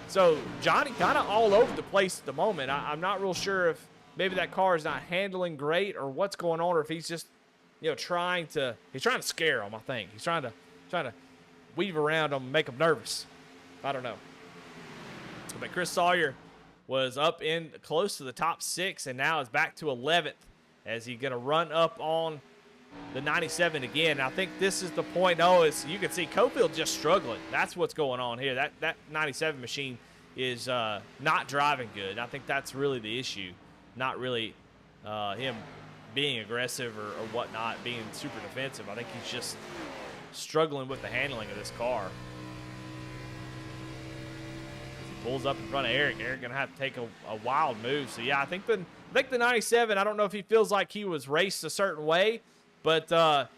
So Johnny kind of all over the place at the moment. I'm not real sure if maybe that car is not handling great or what's going on, or if he's just, trying to scare him, I think. He's trying to weave around him and make him nervous. I don't know. But Chris Sawyer was up in close to the top 6 and now is back to 11th as he's going to run up on the 97 again. I think this is the point. You can see Cofield just struggling. That's what's going on here. That 97 machine is not driving good. I think that's really the issue. Not really him being aggressive or whatnot, being super defensive. I think he's just struggling with the handling of this car. He pulls up in front of Eric. Eric gonna have to take a wild move. So yeah, I think the 97. I don't know if he feels like he was raced a certain way, but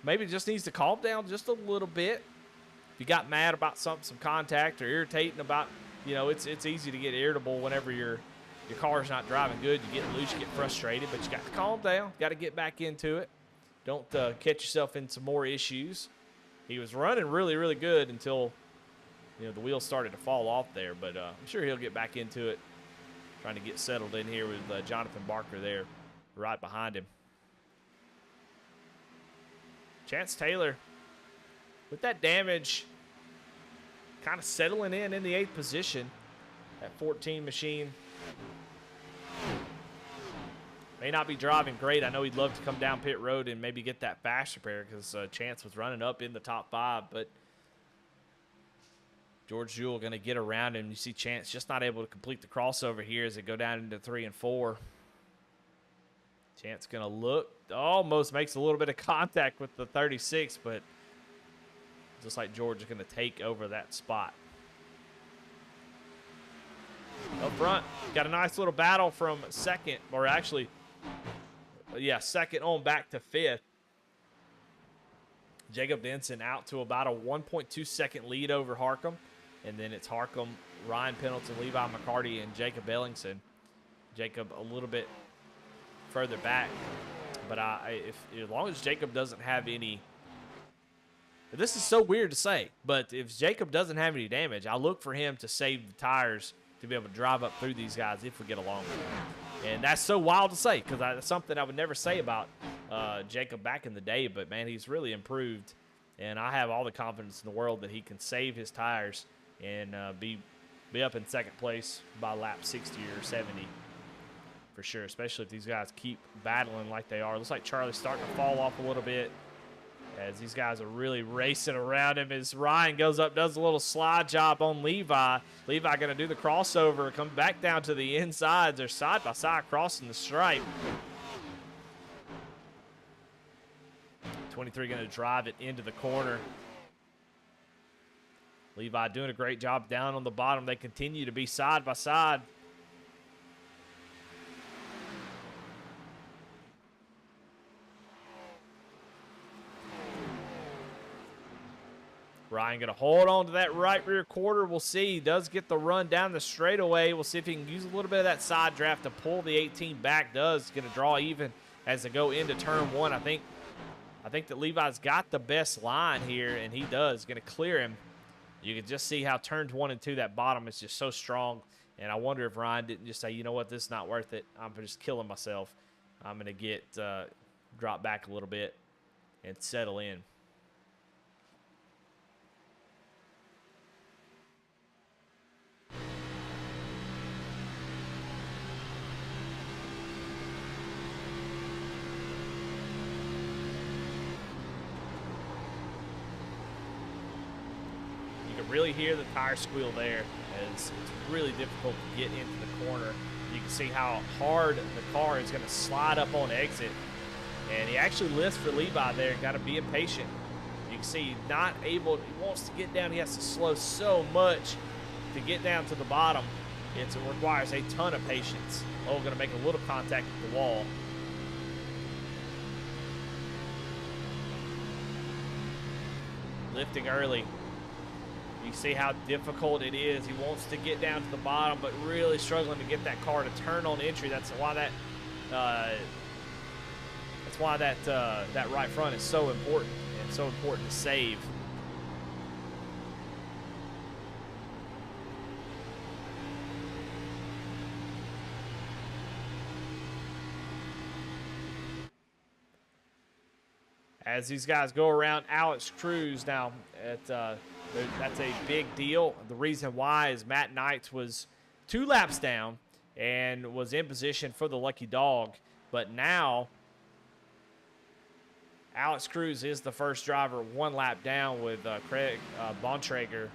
maybe just needs to calm down just a little bit. If you got mad about some contact or irritating about, it's easy to get irritable whenever your car's not driving good. You get loose, you get frustrated, but you got to calm down. Got to get back into it. Don't catch yourself in some more issues. He was running really, really good until, the wheels started to fall off there, but I'm sure he'll get back into it. Trying to get settled in here with Jonathan Barker there right behind him. Chance Taylor, with that damage, kind of settling in the 8th position. That 14 machine may not be driving great. I know he'd love to come down pit road and maybe get that fast repair because Chance was running up in the top 5, but George Jewell going to get around him. You see Chance just not able to complete the crossover here as they go down into 3 and 4. Chance going to look, almost makes a little bit of contact with the 36, but just like George is going to take over that spot. Up front, got a nice little battle from second, or actually, second on back to 5th. Jacob Denson out to about a 1.2 second lead over Harcum. And then it's Harcum, Ryan Pendleton, Levi McCarty, and Jacob Ellingson. Jacob a little bit further back. But as long as Jacob doesn't have any, this is so weird to say, but if Jacob doesn't have any damage, I look for him to save the tires to be able to drive up through these guys if we get along with them. And that's so wild to say because that's something I would never say about Jacob back in the day. But, man, he's really improved. And I have all the confidence in the world that he can save his tires and be up in second place by lap 60 or 70 for sure, especially if these guys keep battling like they are. Looks like Charlie's starting to fall off a little bit as these guys are really racing around him as Ryan goes up, does a little slide job on Levi. Levi going to do the crossover, come back down to the insides. They're side by side crossing the stripe. 23 going to drive it into the corner. Levi doing a great job down on the bottom. They continue to be side by side. Ryan going to hold on to that right rear quarter. We'll see. He does get the run down the straightaway. We'll see if he can use a little bit of that side draft to pull the 18 back. Does going to draw even as they go into turn 1. I think that Levi's got the best line here, and he does. Going to clear him. You can just see how turns 1 and 2, that bottom is just so strong. And I wonder if Ryan didn't just say, you know what, this is not worth it. I'm just killing myself. I'm going to get drop back a little bit and settle in. Really hear the tire squeal there as it's really difficult to get into the corner. You can see how hard the car is going to slide up on exit. And he actually lifts for Levi there. Got to be impatient. You can see he's not able, he wants to get down. He has to slow so much to get down to the bottom. It requires a ton of patience. Oh, going to make a little contact with the wall. Lifting early. You see how difficult it is. He wants to get down to the bottom, but really struggling to get that car to turn on entry. That's why that right front is so important and so important to save. As these guys go around Alex Cruz now, that's a big deal. The reason why is Matt Knights was 2 laps down and was in position for the lucky dog. But now, Alex Cruz is the first driver 1 lap down with Craig Bontrager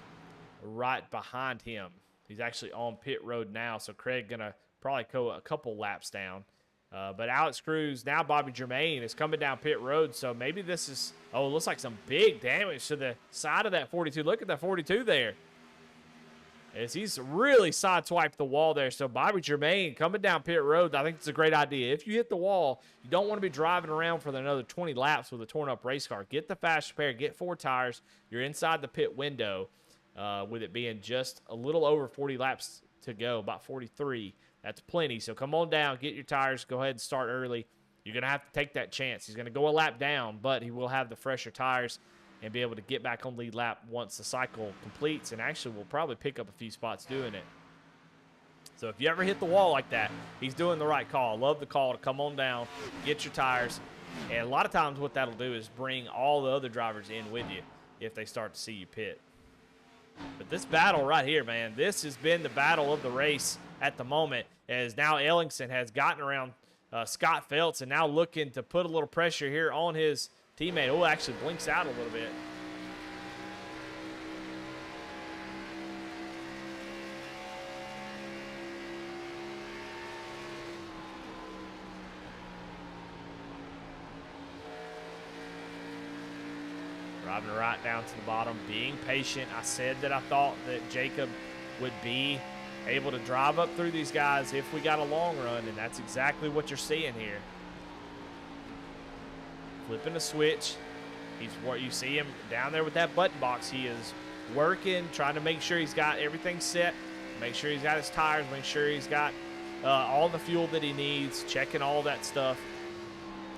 right behind him. He's actually on pit road now, so Craig going to probably a couple laps down. But Alex Cruz, now Bobby Jermaine is coming down pit road. So maybe this is, oh, it looks like some big damage to the side of that 42. Look at that 42 there. As he's really sideswiped the wall there. So Bobby Jermaine coming down pit road, I think it's a great idea. If you hit the wall, you don't want to be driving around for another 20 laps with a torn up race car. Get the fast repair, get 4 tires. You're inside the pit window with it being just a little over 40 laps to go, about 43. That's plenty. So come on down, get your tires, go ahead and start early. You're going to have to take that chance. He's going to go a lap down, but he will have the fresher tires and be able to get back on lead lap once the cycle completes, and actually will probably pick up a few spots doing it. So if you ever hit the wall like that, he's doing the right call. I love the call to come on down, get your tires, and a lot of times what that'll do is bring all the other drivers in with you if they start to see you pit. But this battle right here, man, this has been the battle of the race at the moment, as now Ellingson has gotten around Scott Phelps and now looking to put a little pressure here on his teammate. Oh, actually blinks out a little bit. Driving right down to the bottom, being patient. I said that I thought that Jacob would be able to drive up through these guys if we got a long run, and that's exactly what you're seeing here. Flipping the switch. He's what you see him down there with that button box. He is working, trying to make sure he's got everything set, make sure he's got his tires, make sure he's got all the fuel that he needs, checking all that stuff.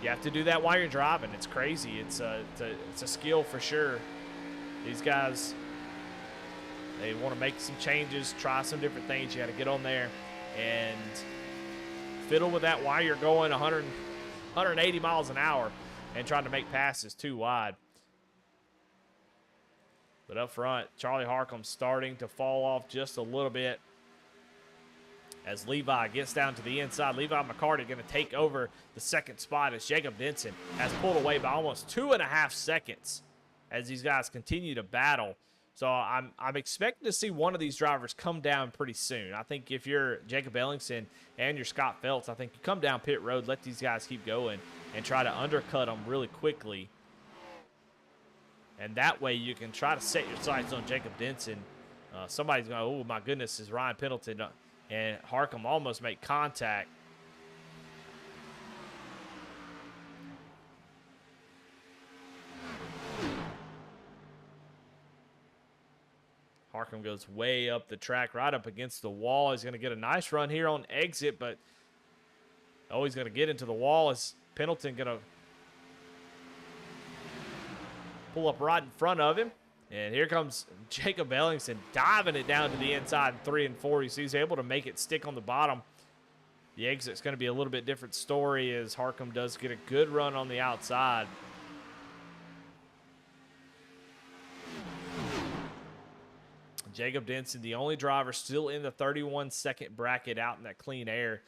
You have to do that while you're driving. It's crazy. It's a skill for sure. These guys, they want to make some changes, try some different things. You got to get on there and fiddle with that while you're going 180 miles an hour and trying to make passes too wide. But up front, Charlie Harcum starting to fall off just a little bit as Levi gets down to the inside. Levi McCarty going to take over the second spot as Jacob Denson has pulled away by almost 2.5 seconds as these guys continue to battle. So I'm expecting to see one of these drivers come down pretty soon. I think if you're Jacob Ellingson and you're Scott Phelps, I think you come down pit road, let these guys keep going, and try to undercut them really quickly. And that way you can try to set your sights on Jacob Denson. Somebody's going, oh, my goodness, is Ryan Pendleton. And Harcum almost made contact. Harcum goes way up the track, right up against the wall. He's going to get a nice run here on exit, but oh, he's going to get into the wall. Is Pendleton going to pull up right in front of him? And here comes Jacob Ellingson diving it down to the inside in 3 and 4. He's able to make it stick on the bottom. The exit's going to be a little bit different story as Harcum does get a good run on the outside. Jacob Denson, the only driver still in the 31-second bracket out in that clean air.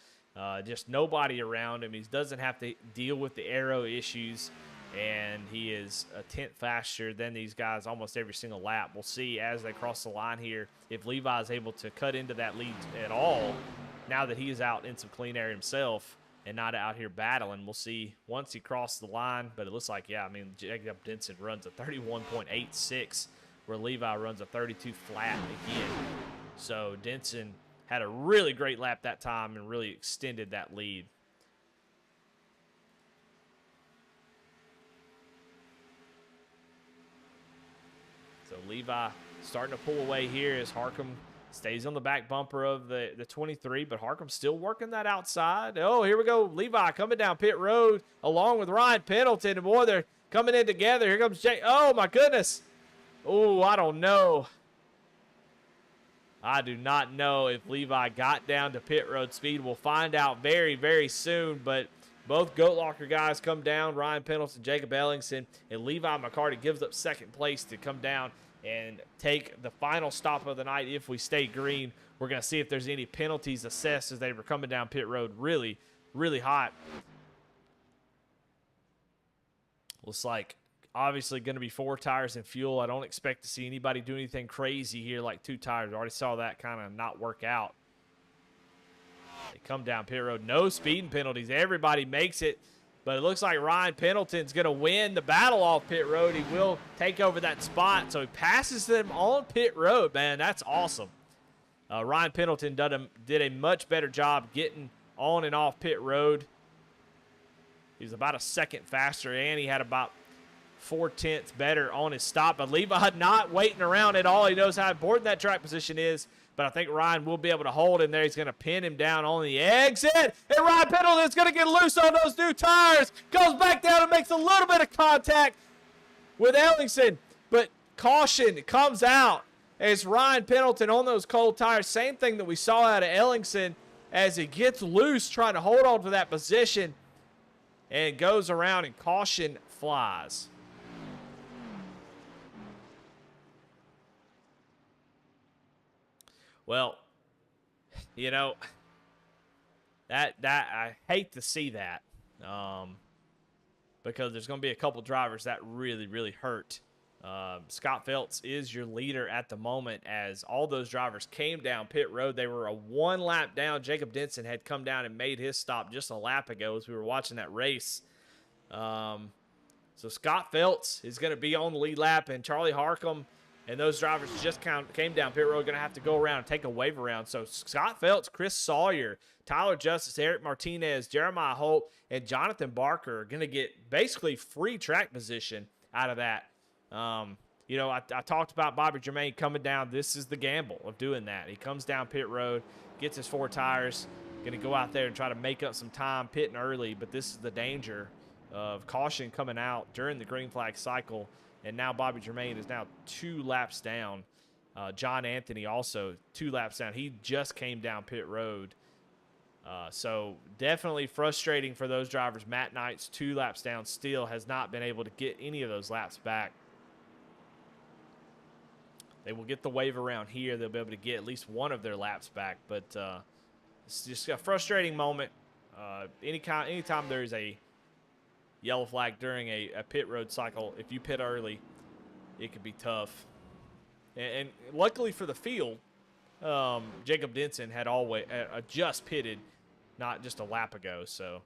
Just nobody around him. He doesn't have to deal with the aero issues, and he is a tenth faster than these guys almost every single lap. We'll see as they cross the line here if Levi is able to cut into that lead at all now that he is out in some clean air himself and not out here battling. We'll see once he crosses the line, but it looks like, yeah, I mean, Jacob Denson runs a 31.86 where Levi runs a 32 flat again. So Denson had a really great lap that time and really extended that lead. So Levi starting to pull away here as Harcum stays on the back bumper of the 23, but Harcum's still working that outside. Oh, here we go. Levi coming down pit road along with Ryan Pendleton. And boy, they're coming in together. Here comes Jake. Oh, my goodness. Oh, I don't know. I do not know if Levi got down to pit road speed. We'll find out very, very soon. But both Goat Locker guys come down, Ryan Pendleton, Jacob Ellingson, and Levi McCarty gives up second place to come down and take the final stop of the night. If we stay green, we're going to see if there's any penalties assessed as they were coming down pit road really, really hot. Looks like obviously going to be 4 tires and fuel. I don't expect to see anybody do anything crazy here like 2 tires. I already saw that kind of not work out. They come down pit road. No speeding penalties. Everybody makes it. But it looks like Ryan Pendleton's going to win the battle off pit road. He will take over that spot. So he passes them on pit road, man. That's awesome. Ryan Pendleton did a much better job getting on and off pit road. He was about a second faster, and he had about 4/10 better on his stop. But Levi not waiting around at all. He knows how important that track position is. But I think Ryan will be able to hold him there. He's going to pin him down on the exit. And Ryan Pendleton's going to get loose on those new tires. Goes back down and makes a little bit of contact with Ellingson. But caution comes out as Ryan Pendleton on those cold tires. Same thing that we saw out of Ellingson as he gets loose trying to hold on to that position and goes around and caution flies. Well, you know, that I hate to see that because there's going to be a couple drivers that really hurt. Scott Phelps is your leader at the moment as all those drivers came down pit road. They were a one lap down. Jacob Denson had come down and made his stop just a lap ago as we were watching that race. So Scott Phelps is going to be on the lead lap, and Charlie Harcum and those drivers just came down pit road, going to have to go around and take a wave around. So Scott Phelps, Chris Sawyer, Tyler Justice, Eric Martinez, Jeremiah Holt, and Jonathan Barker are going to get basically free track position out of that. You know, I talked about Bobby Germain coming down. This is the gamble of doing that. He comes down pit road, gets his 4 tires, going to go out there and try to make up some time pitting early, but this is the danger of caution coming out during the green flag cycle. And now Bobby Germain is now 2 laps down. John Anthony also 2 laps down. He just came down pit road. So definitely frustrating for those drivers. Matt Knight's 2 laps down still has not been able to get any of those laps back. They will get the wave around here. They'll be able to get at least one of their laps back. But it's just a frustrating moment. Anytime there's a yellow flag during a pit road cycle, if you pit early, it could be tough. And luckily for the field, Jacob Denson had just pitted not just a lap ago. So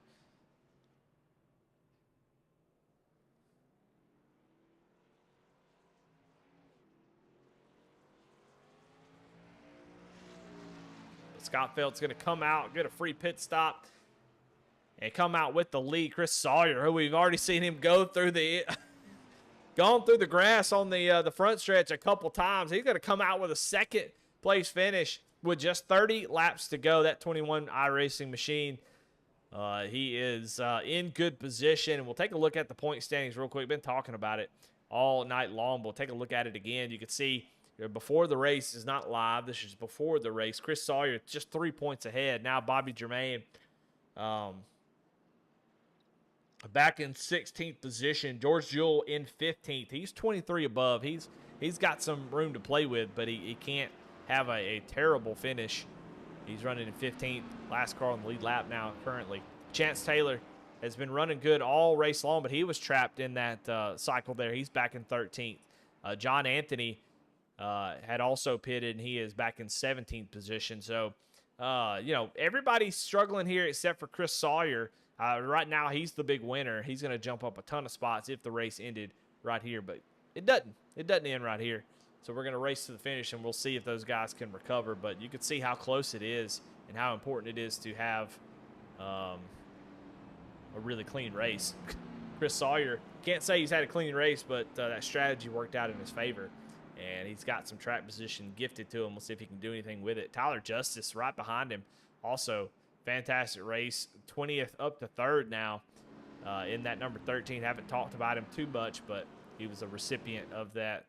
Scott Phelps going to come out, get a free pit stop, and come out with the lead. Chris Sawyer, who we've already seen him go through gone through the grass on the front stretch a couple times. He's going to come out with a second place finish with just 30 laps to go. That 21 iRacing machine, he is in good position. We'll take a look at the point standings real quick. Been talking about it all night long. We'll take a look at it again. You can see before the race is not live. This is before the race. Chris Sawyer just 3 points ahead. Now Bobby Germain back in 16th position. George Jewell in 15th. He's 23 above. He's got some room to play with, but he can't have a terrible finish. He's running in 15th. Last car on the lead lap now currently. Chance Taylor has been running good all race long, but he was trapped in that cycle there. He's back in 13th. John Anthony had also pitted, and he is back in 17th position. So, you know, everybody's struggling here except for Chris Sawyer. Right now, he's the big winner. He's going to jump up a ton of spots if the race ended right here, but it doesn't. It doesn't end right here. So we're going to race to the finish, and we'll see if those guys can recover. But you can see how close it is and how important it is to have a really clean race. Chris Sawyer, can't say he's had a clean race, but that strategy worked out in his favor. And he's got some track position gifted to him. We'll see if he can do anything with it. Tyler Justice right behind him. Also, fantastic race. 20th up to 3rd now in that number 13. Haven't talked about him too much, but he was a recipient of that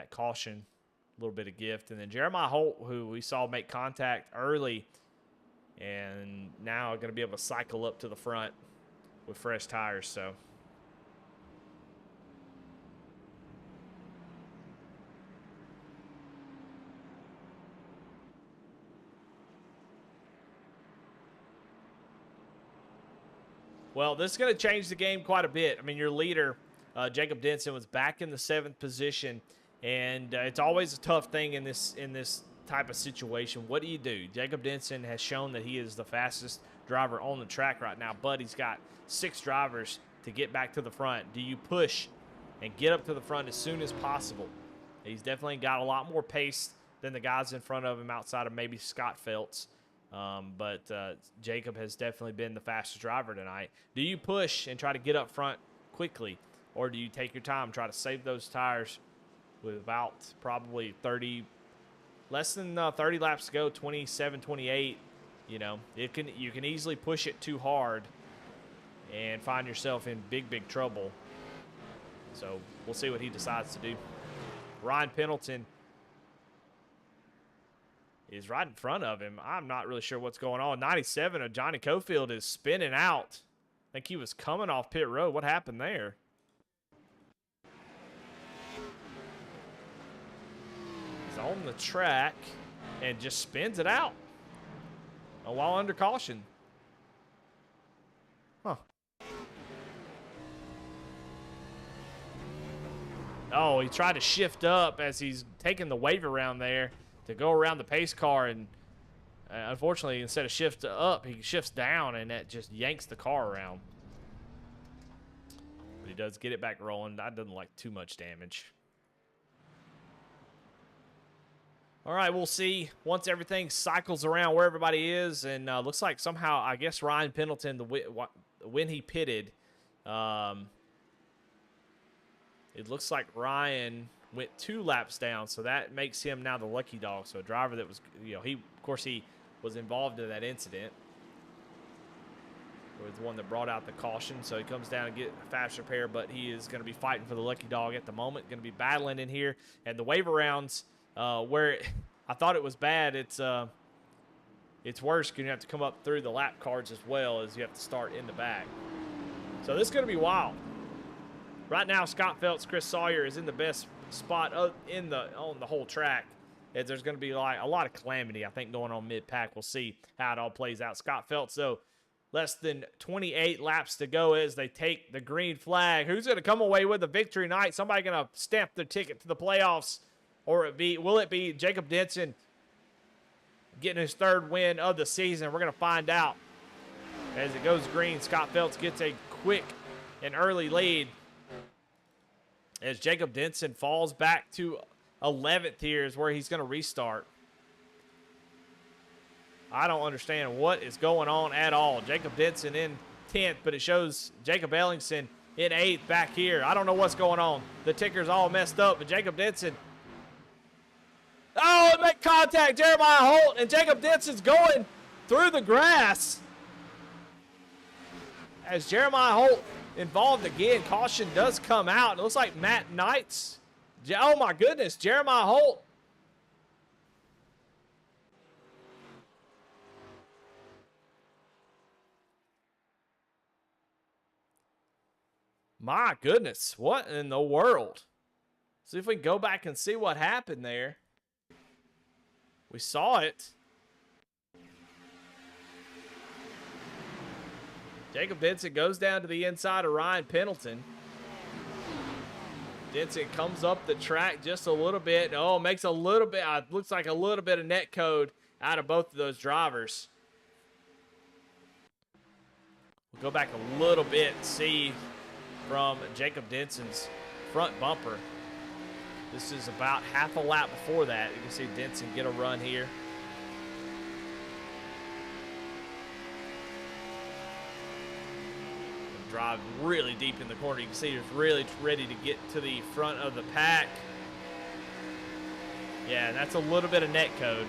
caution. A little bit of gift. And then Jeremiah Holt, who we saw make contact early, and now going to be able to cycle up to the front with fresh tires. So well, this is going to change the game quite a bit. I mean, your leader, Jacob Denson, was back in the 7th position, and it's always a tough thing in this type of situation, what do? Jacob Denson has shown that he is the fastest driver on the track right now, but he's got 6 drivers to get back to the front. Do you push and get up to the front as soon as possible? He's definitely got a lot more pace than the guys in front of him outside of maybe Scott Phelps. But Jacob has definitely been the fastest driver tonight. Do you push and try to get up front quickly, or do you take your time, try to save those tires with about probably less than 30 laps to go, 27, 28? You know, you can easily push it too hard and find yourself in big trouble. So we'll see what he decides to do. Ryan Pendleton is right in front of him. I'm not really sure what's going on. 97 of Johnny Cofield is spinning out. I think he was coming off pit road. What happened there? He's on the track and just spins it out while under caution. Huh. Oh, he tried to shift up as he's taking the wave around there to go around the pace car, and unfortunately, instead of shift up, he shifts down, and that just yanks the car around. But he does get it back rolling. That doesn't like too much damage. All right, we'll see once everything cycles around where everybody is, and looks like somehow, I guess Ryan Pendleton, when he pitted, it looks like Ryan went 2 laps down, so that makes him now the lucky dog. So a driver that was, you know, he was involved in that incident. Was the one that brought out the caution, so he comes down and get a fast repair, but he is going to be fighting for the lucky dog at the moment, going to be battling in here. And the wave arounds, where I thought it was bad, it's worse because you have to come up through the lap cards as well as you have to start in the back. So this is going to be wild. Right now, Scott Phelps, Chris Sawyer is in the best spot on the whole track. As there's going to be like a lot of calamity, I think, going on mid-pack. We'll see how it all plays out. Scott Phelps, though, less than 28 laps to go as they take the green flag. Who's going to come away with the victory tonight? Somebody going to stamp their ticket to the playoffs, or will it be Jacob Denson getting his 3rd win of the season? We're going to find out as it goes green. Scott Phelps gets a quick and early lead as Jacob Denson falls back to 11th here is where he's going to restart. I don't understand what is going on at all. Jacob Denson in 10th, but it shows Jacob Ellingson in 8th back here. I don't know what's going on. The ticker's all messed up, but Jacob Denson. Oh, it made contact. Jeremiah Holt, and Jacob Denson's going through the grass. As Jeremiah Holt involved again, caution does come out. It looks like Matt Knight's. Oh my goodness, Jeremiah Holt. My goodness, what in the world? See if we can go back and see what happened there. We saw it. Jacob Denson goes down to the inside of Ryan Pendleton. Denson comes up the track just a little bit. Oh, makes a little bit, looks like a little bit of net code out of both of those drivers. We'll go back a little bit and see from Jacob Denson's front bumper. This is about half a lap before that. You can see Denson get a run here. Drive really deep in the corner. You can see he's really ready to get to the front of the pack. Yeah, that's a little bit of net code.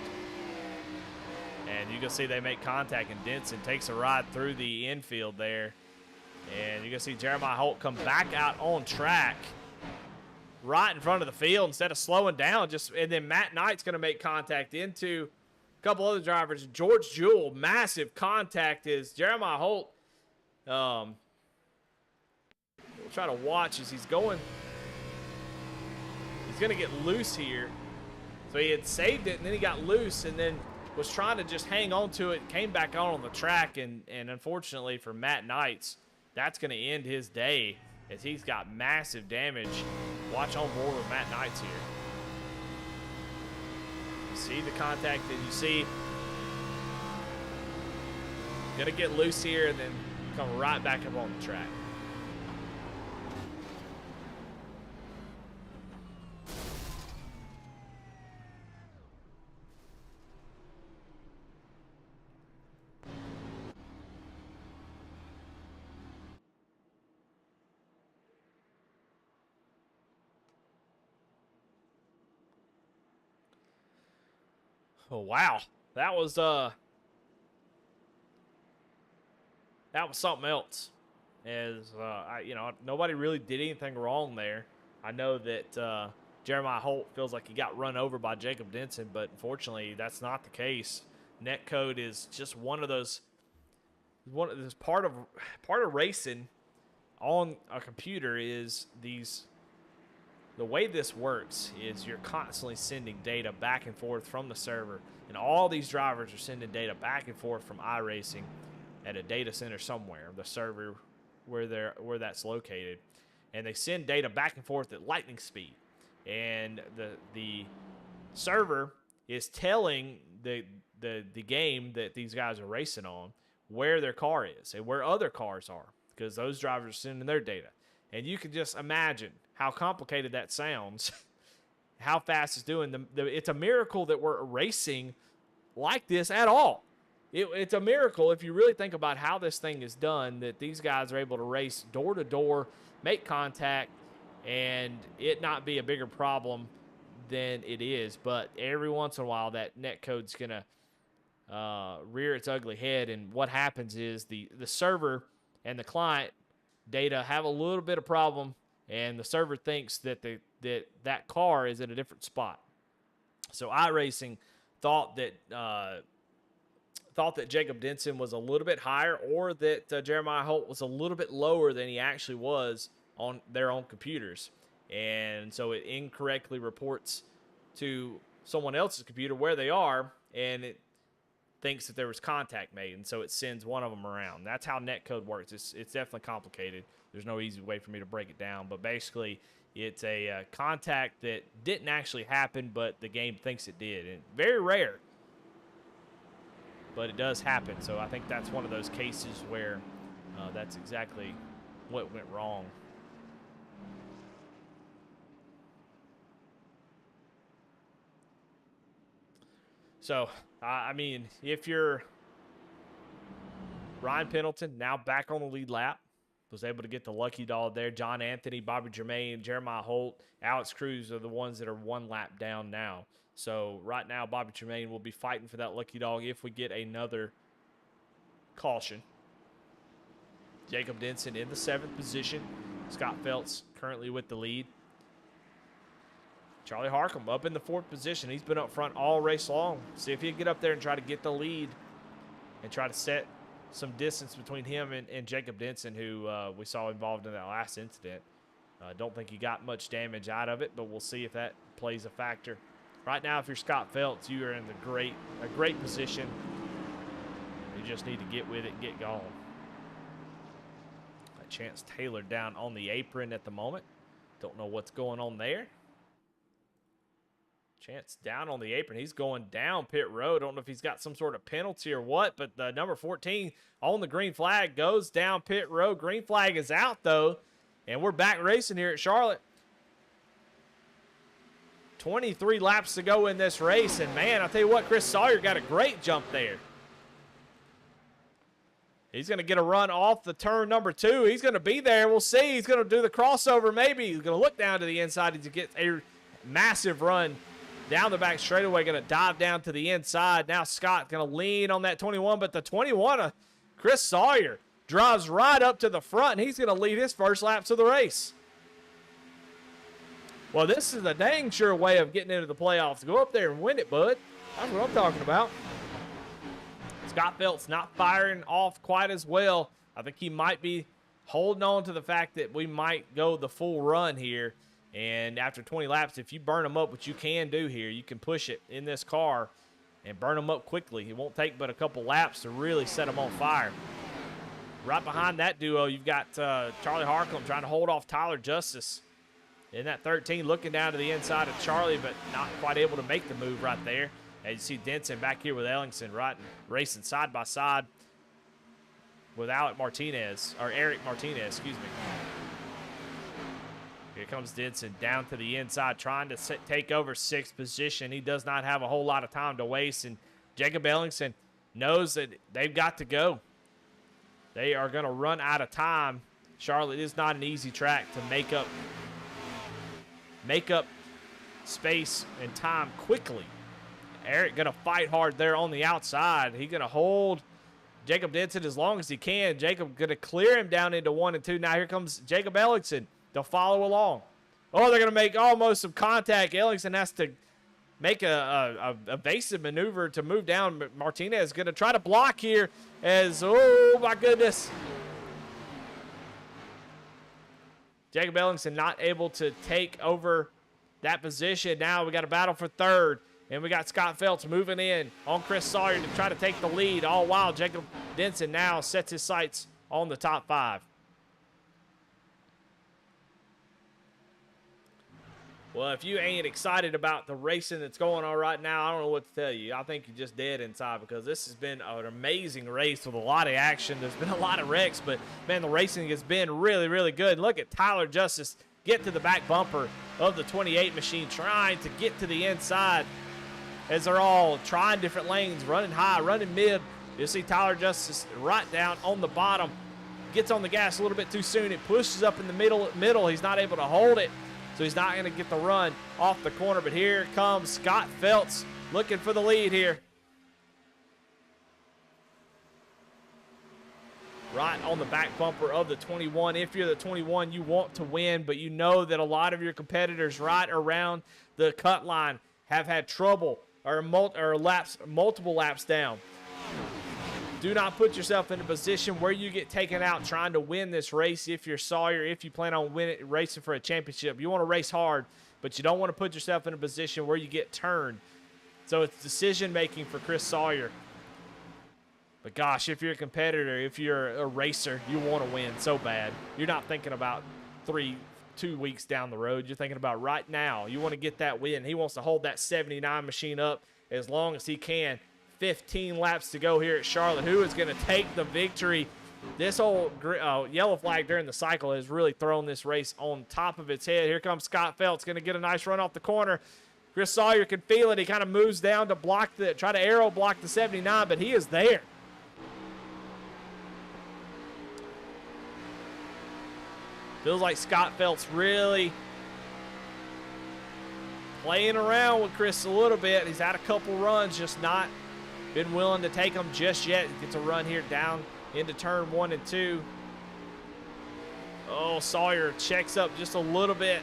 And you can see they make contact, and Denson takes a ride through the infield there. And you can see Jeremiah Holt come back out on track right in front of the field instead of slowing down. And then Matt Knight's going to make contact into a couple other drivers. George Jewell, massive contact is Jeremiah Holt. We'll try to watch as he's going. He's going to get loose here. So he had saved it, and then he got loose, and then was trying to just hang on to it, came back on the track, and unfortunately for Matt Knights, that's going to end his day as he's got massive damage. Watch on board with Matt Knights here. You See the contact that you see. Gonna get loose here and then come right back up on the track. Oh wow, that was something else. As nobody really did anything wrong there. I know that Jeremiah Holt feels like he got run over by Jacob Denson, but unfortunately, that's not the case. Netcode is just one of those part of racing on a computer is the way this works is you're constantly sending data back and forth from the server, and all these drivers are sending data back and forth from iRacing at a data center somewhere, the server where that's located, and they send data back and forth at lightning speed, and the server is telling the game that these guys are racing on where their car is and where other cars are, because those drivers are sending their data. And you can just imagine how complicated that sounds, how fast it's doing. It's a miracle that we're racing like this at all. It's a miracle if you really think about how this thing is done, that these guys are able to race door to door, make contact, and it not be a bigger problem than it is. But every once in a while, that netcode's going to rear its ugly head, and what happens is the server and the client data have a little bit of problem, and the server thinks that that car is at a different spot. So iRacing thought that Jacob Denson was a little bit higher, or that Jeremiah Holt was a little bit lower than he actually was on their own computers. And so it incorrectly reports to someone else's computer where they are, and it thinks that there was contact made, and so it sends one of them around. That's how netcode works. It's definitely complicated. There's no easy way for me to break it down, but basically it's a contact that didn't actually happen, but the game thinks it did. And very rare, but it does happen. So I think that's one of those cases where that's exactly what went wrong. So, I mean, if you're Ryan Pendleton, now back on the lead lap, was able to get the lucky dog there. John Anthony, Bobby Jermaine, Jeremiah Holt, Alex Cruz are the ones that are one lap down now. So right now, Bobby Jermaine will be fighting for that lucky dog if we get another caution. Jacob Denson in the 7th position. Scott Phelps currently with the lead. Charlie Harcum up in the 4th position. He's been up front all race long. See if he can get up there and try to get the lead and try to set some distance between him and Jacob Denson, who we saw involved in that last incident. Don't think he got much damage out of it, but we'll see if that plays a factor. Right now, if you're Scott Phelps, you are in a great position. You just need to get with it and get going. Chance Taylor down on the apron at the moment. Don't know what's going on there. Chance down on the apron. He's going down pit road. Don't know if he's got some sort of penalty or what, but the number 14 on the green flag goes down pit road. Green flag is out, though, and we're back racing here at Charlotte. 23 laps to go in this race, and man, I'll tell you what, Chris Sawyer got a great jump there. He's going to get a run off the turn number 2. He's going to be there. We'll see. He's going to do the crossover maybe. He's going to look down to the inside to get a massive run down the back straightaway, going to dive down to the inside. Now Scott going to lean on that 21, but the 21, Chris Sawyer, drives right up to the front, and he's going to lead his first lap to the race. Well, this is a dang sure way of getting into the playoffs. Go up there and win it, bud. That's what I'm talking about. Scott Phelps not firing off quite as well. I think he might be holding on to the fact that we might go the full run here. And after 20 laps, if you burn them up, which you can do here, you can push it in this car and burn them up quickly. It won't take but a couple laps to really set them on fire. Right behind that duo, you've got Charlie Harcum trying to hold off Tyler Justice in that 13, looking down to the inside of Charlie, but not quite able to make the move right there. And you see Denson back here with Ellingson racing side by side with Eric Martinez, excuse me. Here comes Denson down to the inside, trying to take over 6th position. He does not have a whole lot of time to waste, and Jacob Ellingson knows that they've got to go. They are going to run out of time. Charlotte is not an easy track to make up space and time quickly. Eric going to fight hard there on the outside. He's going to hold Jacob Denson as long as he can. Jacob going to clear him down into 1 and 2. Now here comes Jacob Ellingson. They'll follow along. Oh, they're going to make almost some contact. Ellingson has to make a evasive maneuver to move down. Martinez is going to try to block here as, oh my goodness. Jacob Ellingson not able to take over that position. Now we got a battle for 3rd. And we got Scott Phelps moving in on Chris Sawyer to try to take the lead. All while Jacob Denson now sets his sights on the top 5. Well, if you ain't excited about the racing that's going on right now, I don't know what to tell you. I think you're just dead inside, because this has been an amazing race with a lot of action. There's been a lot of wrecks, but, man, the racing has been really, really good. Look at Tyler Justice get to the back bumper of the 28 machine, trying to get to the inside as they're all trying different lanes, running high, running mid. You see Tyler Justice right down on the bottom, gets on the gas a little bit too soon. It pushes up in the middle. He's not able to hold it, so he's not going to get the run off the corner. But here comes Scott Phelps looking for the lead here. Right on the back bumper of the 21. If you're the 21, you want to win, but you know that a lot of your competitors right around the cut line have had trouble or multiple laps down. Do not put yourself in a position where you get taken out trying to win this race. If you're Sawyer, if you plan on racing for a championship, you want to race hard, but you don't want to put yourself in a position where you get turned. So it's decision making for Chris Sawyer. But gosh, if you're a competitor, if you're a racer, you want to win so bad. You're not thinking about 2 weeks down the road. You're thinking about right now. You want to get that win. He wants to hold that 79 machine up as long as he can. 15 laps to go here at Charlotte. Who is going to take the victory? This whole yellow flag during the cycle has really thrown this race on top of its head. Here comes Scott Phelps, going to get a nice run off the corner. Chris Sawyer can feel it. He kind of moves down to try to arrow block the 79, but he is there. Feels like Scott Phelps really playing around with Chris a little bit. He's had a couple runs, just not been willing to take them just yet. He gets a run here down into turn 1 and 2. Oh, Sawyer checks up just a little bit.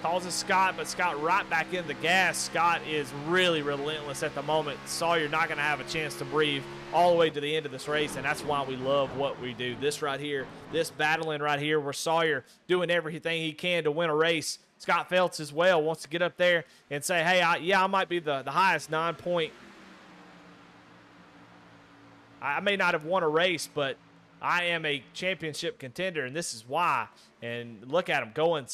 Causes Scott, but Scott right back in the gas. Scott is really relentless at the moment. Sawyer not going to have a chance to breathe all the way to the end of this race, and that's why we love what we do. This right here, this battling right here, where Sawyer doing everything he can to win a race. Scott Phelps as well wants to get up there and say, hey, I might be the highest 9-point. I may not have won a race, but I am a championship contender, and this is why. And look at him going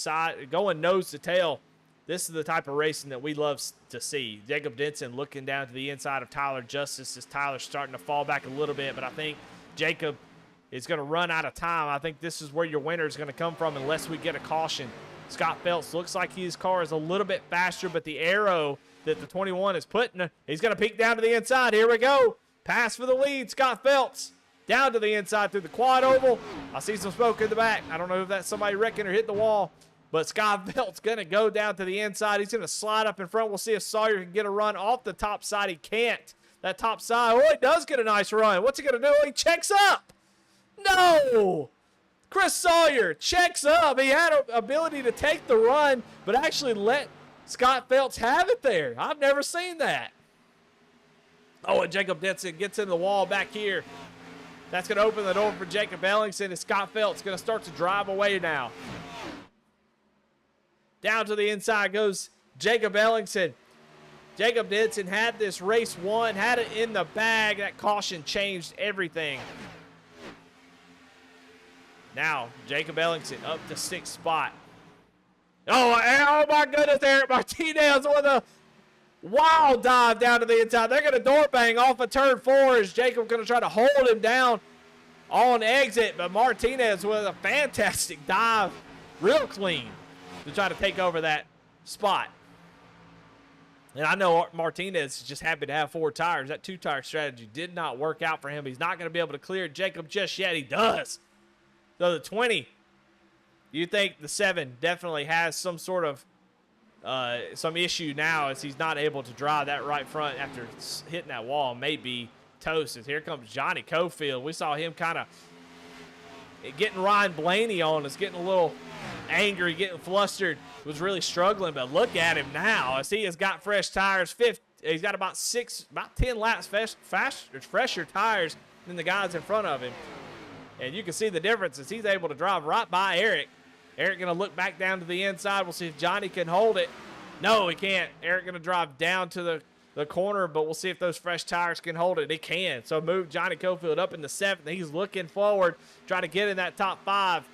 nose to tail. This is the type of racing that we love to see. Jacob Denson looking down to the inside of Tyler Justice as Tyler's starting to fall back a little bit, but I think Jacob is going to run out of time. I think this is where your winner is going to come from unless we get a caution. Scott Phelps looks like his car is a little bit faster, but the arrow that the 21 is putting, he's going to peek down to the inside. Here we go. Pass for the lead, Scott Phelps. Down to the inside through the quad oval. I see some smoke in the back. I don't know if that's somebody wrecking or hit the wall, but Scott Phelps going to go down to the inside. He's going to slide up in front. We'll see if Sawyer can get a run off the top side. He can't. That top side, oh, he does get a nice run. What's he going to do? He checks up. No! Chris Sawyer checks up. He had an ability to take the run, but actually let Scott Phelps have it there. I've never seen that. Oh, and Jacob Denson gets in the wall back here. That's going to open the door for Jacob Ellingson, and Scott Phelps going to start to drive away now. Down to the inside goes Jacob Ellingson. Jacob Denson had this race won, had it in the bag. That caution changed everything. Now, Jacob Ellingson up to 6th spot. Oh my goodness, Eric Martinez with a Wild dive down to the inside. They're going to door bang off of turn 4 as Jacob going to try to hold him down on exit. But Martinez with a fantastic dive, real clean, to try to take over that spot. And I know Martinez is just happy to have 4 tires. That 2-tire strategy did not work out for him. He's not going to be able to clear Jacob just yet. He does. So the 20, you think the 7 definitely has some sort of some issue now as he's not able to drive that right front after hitting that wall. Maybe toasted. Here comes Johnny Cofield. We saw him kind of getting Ryan Blaney on us, getting a little angry, getting flustered, was really struggling. But look at him now as he has got fresh tires. He's got about 10 laps fresher tires than the guys in front of him. And you can see the difference as he's able to drive right by Eric. Eric going to look back down to the inside. We'll see if Johnny can hold it. No, he can't. Eric going to drive down to the corner, but we'll see if those fresh tires can hold it. He can. So move Johnny Cofield up in the 7th. He's looking forward, trying to get in that top 5.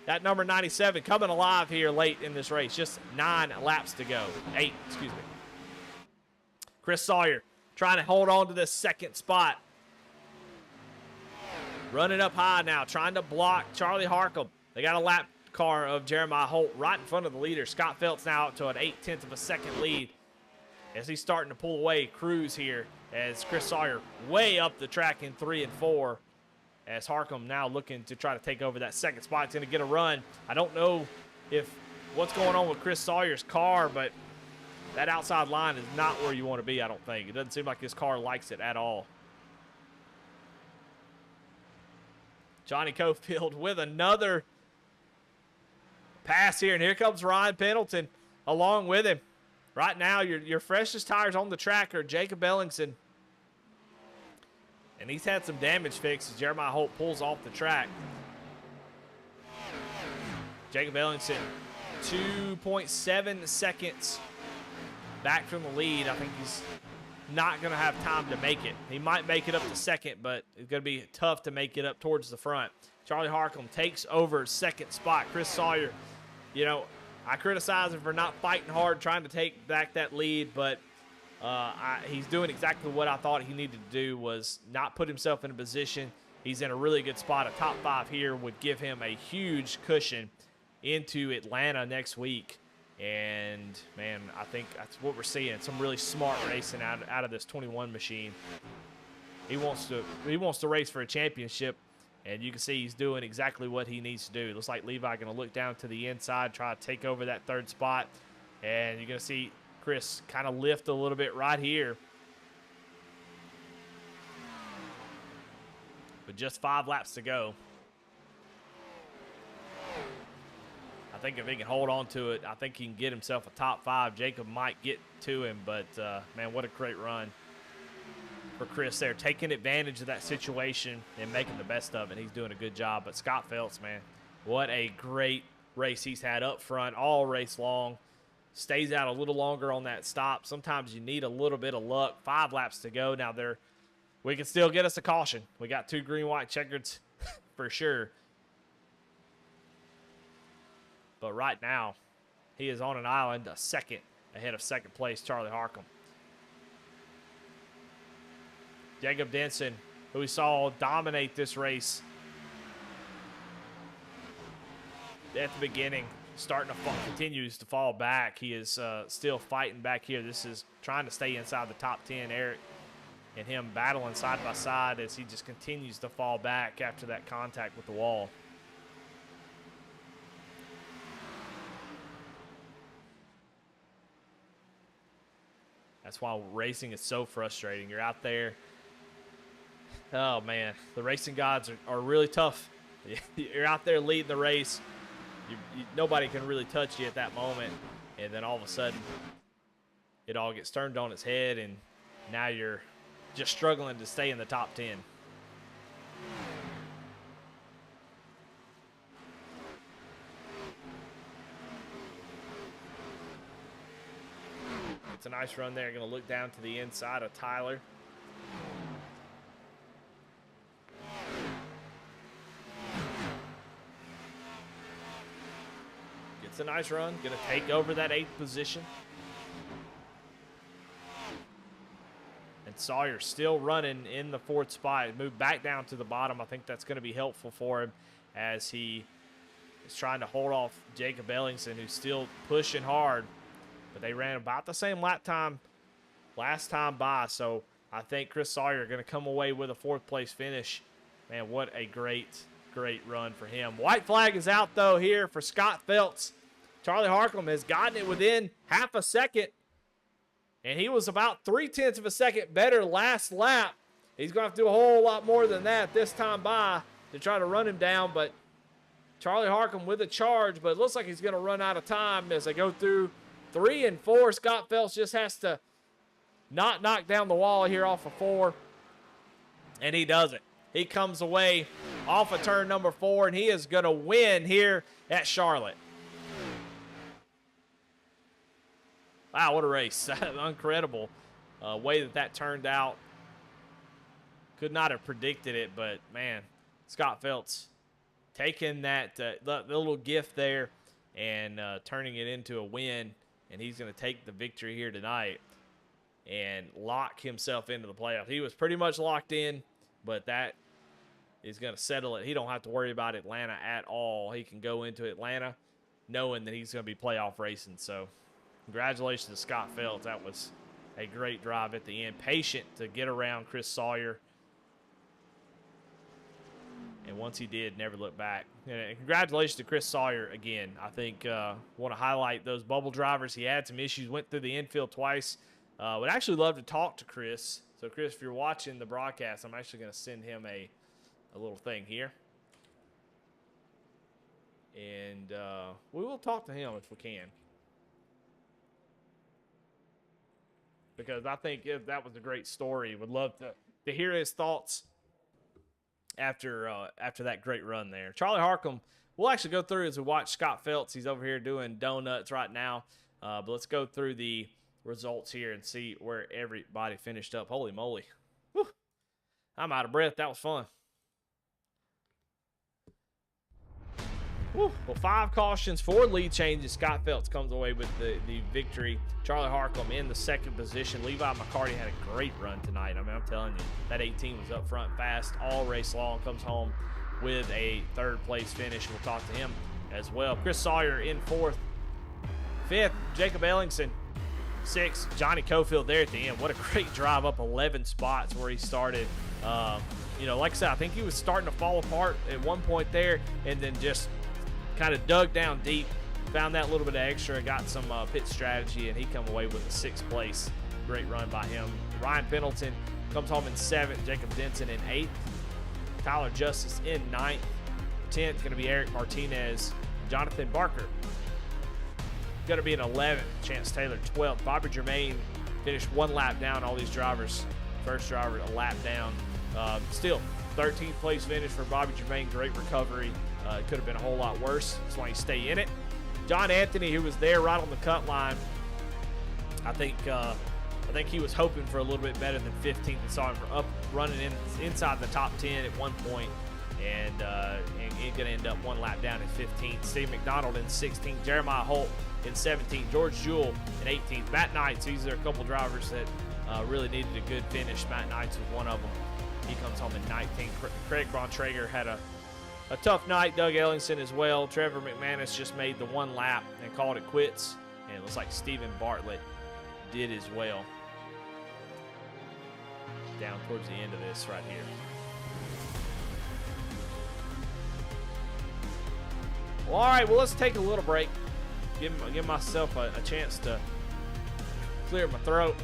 That number 97 coming alive here late in this race. Just 9 laps to go. 8, excuse me. Chris Sawyer trying to hold on to this 2nd spot. Running up high now, trying to block Charlie Harcum. They got a lap car of Jeremiah Holt right in front of the leader. Scott Phelps now up to an 0.8 of a second lead as he's starting to pull away. Cruz here as Chris Sawyer way up the track in 3 and 4. As Harcum now looking to try to take over that 2nd spot. He's going to get a run. I don't know if what's going on with Chris Sawyer's car, but that outside line is not where you want to be, I don't think. It doesn't seem like his car likes it at all. Johnny Cofield with another pass here, and here comes Ryan Pendleton along with him. Right now, your freshest tires on the track are Jacob Ellingson. And he's had some damage fixed as Jeremiah Holt pulls off the track. Jacob Ellingson, 2.7 seconds back from the lead. I think he's not going to have time to make it. He might make it up to 2nd, but it's going to be tough to make it up towards the front. Charlie Harcum takes over 2nd spot. Chris Sawyer, you know, I criticize him for not fighting hard, trying to take back that lead, but he's doing exactly what I thought he needed to do, was not put himself in a position. He's in a really good spot. A top 5 here would give him a huge cushion into Atlanta next week. And, man, I think that's what we're seeing. Some really smart racing out of this 21 machine. He wants to race for a championship, and you can see he's doing exactly what he needs to do. It looks like Levi going to look down to the inside, try to take over that 3rd spot. And you're going to see Chris kind of lift a little bit right here. With just 5 laps to go. I think if he can hold on to it, I think he can get himself a top 5. Jacob might get to him, but, man, what a great run for Chris there. Taking advantage of that situation and making the best of it. He's doing a good job. But Scott Phelps, man, what a great race he's had up front all race long. Stays out a little longer on that stop. Sometimes you need a little bit of luck. 5 laps to go. Now, we can still get us a caution. We got 2 green-white checkers for sure. But right now, he is on an island, a 2nd ahead of 2nd place, Charlie Harcum. Jacob Denson, who we saw dominate this race at the beginning, continues to fall back. He is still fighting back here. This is trying to stay inside the top 10. Eric and him battling side by side as he just continues to fall back after that contact with the wall. That's why racing is so frustrating. You're out there. Oh, man. The racing gods are really tough. You're out there leading the race. Nobody can really touch you at that moment. And then all of a sudden, it all gets turned on its head, and now you're just struggling to stay in the top 10. It's a nice run there. Going to look down to the inside of Tyler. Gets a nice run. Going to take over that 8th position. Sawyer still running in the 4th spot. Moved back down to the bottom. I think that's going to be helpful for him as he is trying to hold off Jacob Ellingson, who's still pushing hard. But they ran about the same lap time last time by, so I think Chris Sawyer going to come away with a 4th place finish. Man, what a great run for him. White flag is out, though, here for Scott Phelps. Charlie Harcum has gotten it within half a second, and he was about 0.3 of a second better last lap. He's going to have to do a whole lot more than that this time by to try to run him down, but Charlie Harcum with a charge, but it looks like he's going to run out of time as they go through 3 and 4. Scott Phelps just has to not knock down the wall here off of 4, and he does it. He comes away off of turn number 4, and he is going to win here at Charlotte. Wow, what a race. Incredible way that turned out. Could not have predicted it, but, man, Scott Phelps taking that the little gift there and turning it into a win, and he's going to take the victory here tonight and lock himself into the playoffs. He was pretty much locked in, but that is going to settle it. He don't have to worry about Atlanta at all. He can go into Atlanta knowing that he's going to be playoff racing. So congratulations to Scott Phelps. That was a great drive at the end. Patient to get around Chris Sawyer. And once he did, never looked back. And congratulations to Chris Sawyer again. I think want to highlight those bubble drivers. He had some issues, went through the infield twice. Would actually love to talk to Chris. So, Chris, if you're watching the broadcast, I'm actually going to send him a little thing here. And we will talk to him if we can. Because I think that was a great story. Would love to hear his thoughts after that great run there. Charlie Harcum, we'll actually go through as we watch Scott Phelps. He's over here doing donuts right now. But let's go through the results here and see where everybody finished up. Holy moly. Whew. I'm out of breath. That was fun. Whew. Well, 5 cautions, 4 lead changes. Scott Phelps comes away with the victory. Charlie Harcum in the 2nd position. Levi McCarty had a great run tonight. I mean, I'm telling you, that 18 was up front fast all race long. Comes home with a 3rd place finish. We'll talk to him as well. Chris Sawyer in 4th. 5th, Jacob Ellingson. 6th, Johnny Cofield there at the end. What a great drive up 11 spots where he started. Like I said, I think he was starting to fall apart at one point there and then just kind of dug down deep, found that little bit of extra, got some pit strategy, and he come away with a 6th place. Great run by him. Ryan Pendleton comes home in 7th. Jacob Denson in 8th. Tyler Justice in 9th. 10th going to be Eric Martinez. Jonathan Barker going to be in 11th. Chance Taylor 12th. Bobby Germain finished 1 lap down. All these drivers, first driver a lap down. Still 13th place finish for Bobby Germain. Great recovery. It could have been a whole lot worse. That's why you stay in it. John Anthony, who was there right on the cut line, I think he was hoping for a little bit better than 15th. We saw him up running inside the top 10 at one point, and he's going to end up 1 lap down in 15th. Steve McDonald in 16th. Jeremiah Holt in 17th. George Jewell in 18th. Matt Knights, these are a couple drivers that really needed a good finish. Matt Knights was one of them. He comes home in 19th. Craig Bontrager had a tough night. Doug Ellingson as well. Trevor McManus just made the 1 lap and called it quits. And it looks like Stephen Bartlett did as well. Down towards the end of this right here. Well, all right, well, let's take a little break. Give myself a chance to clear my throat.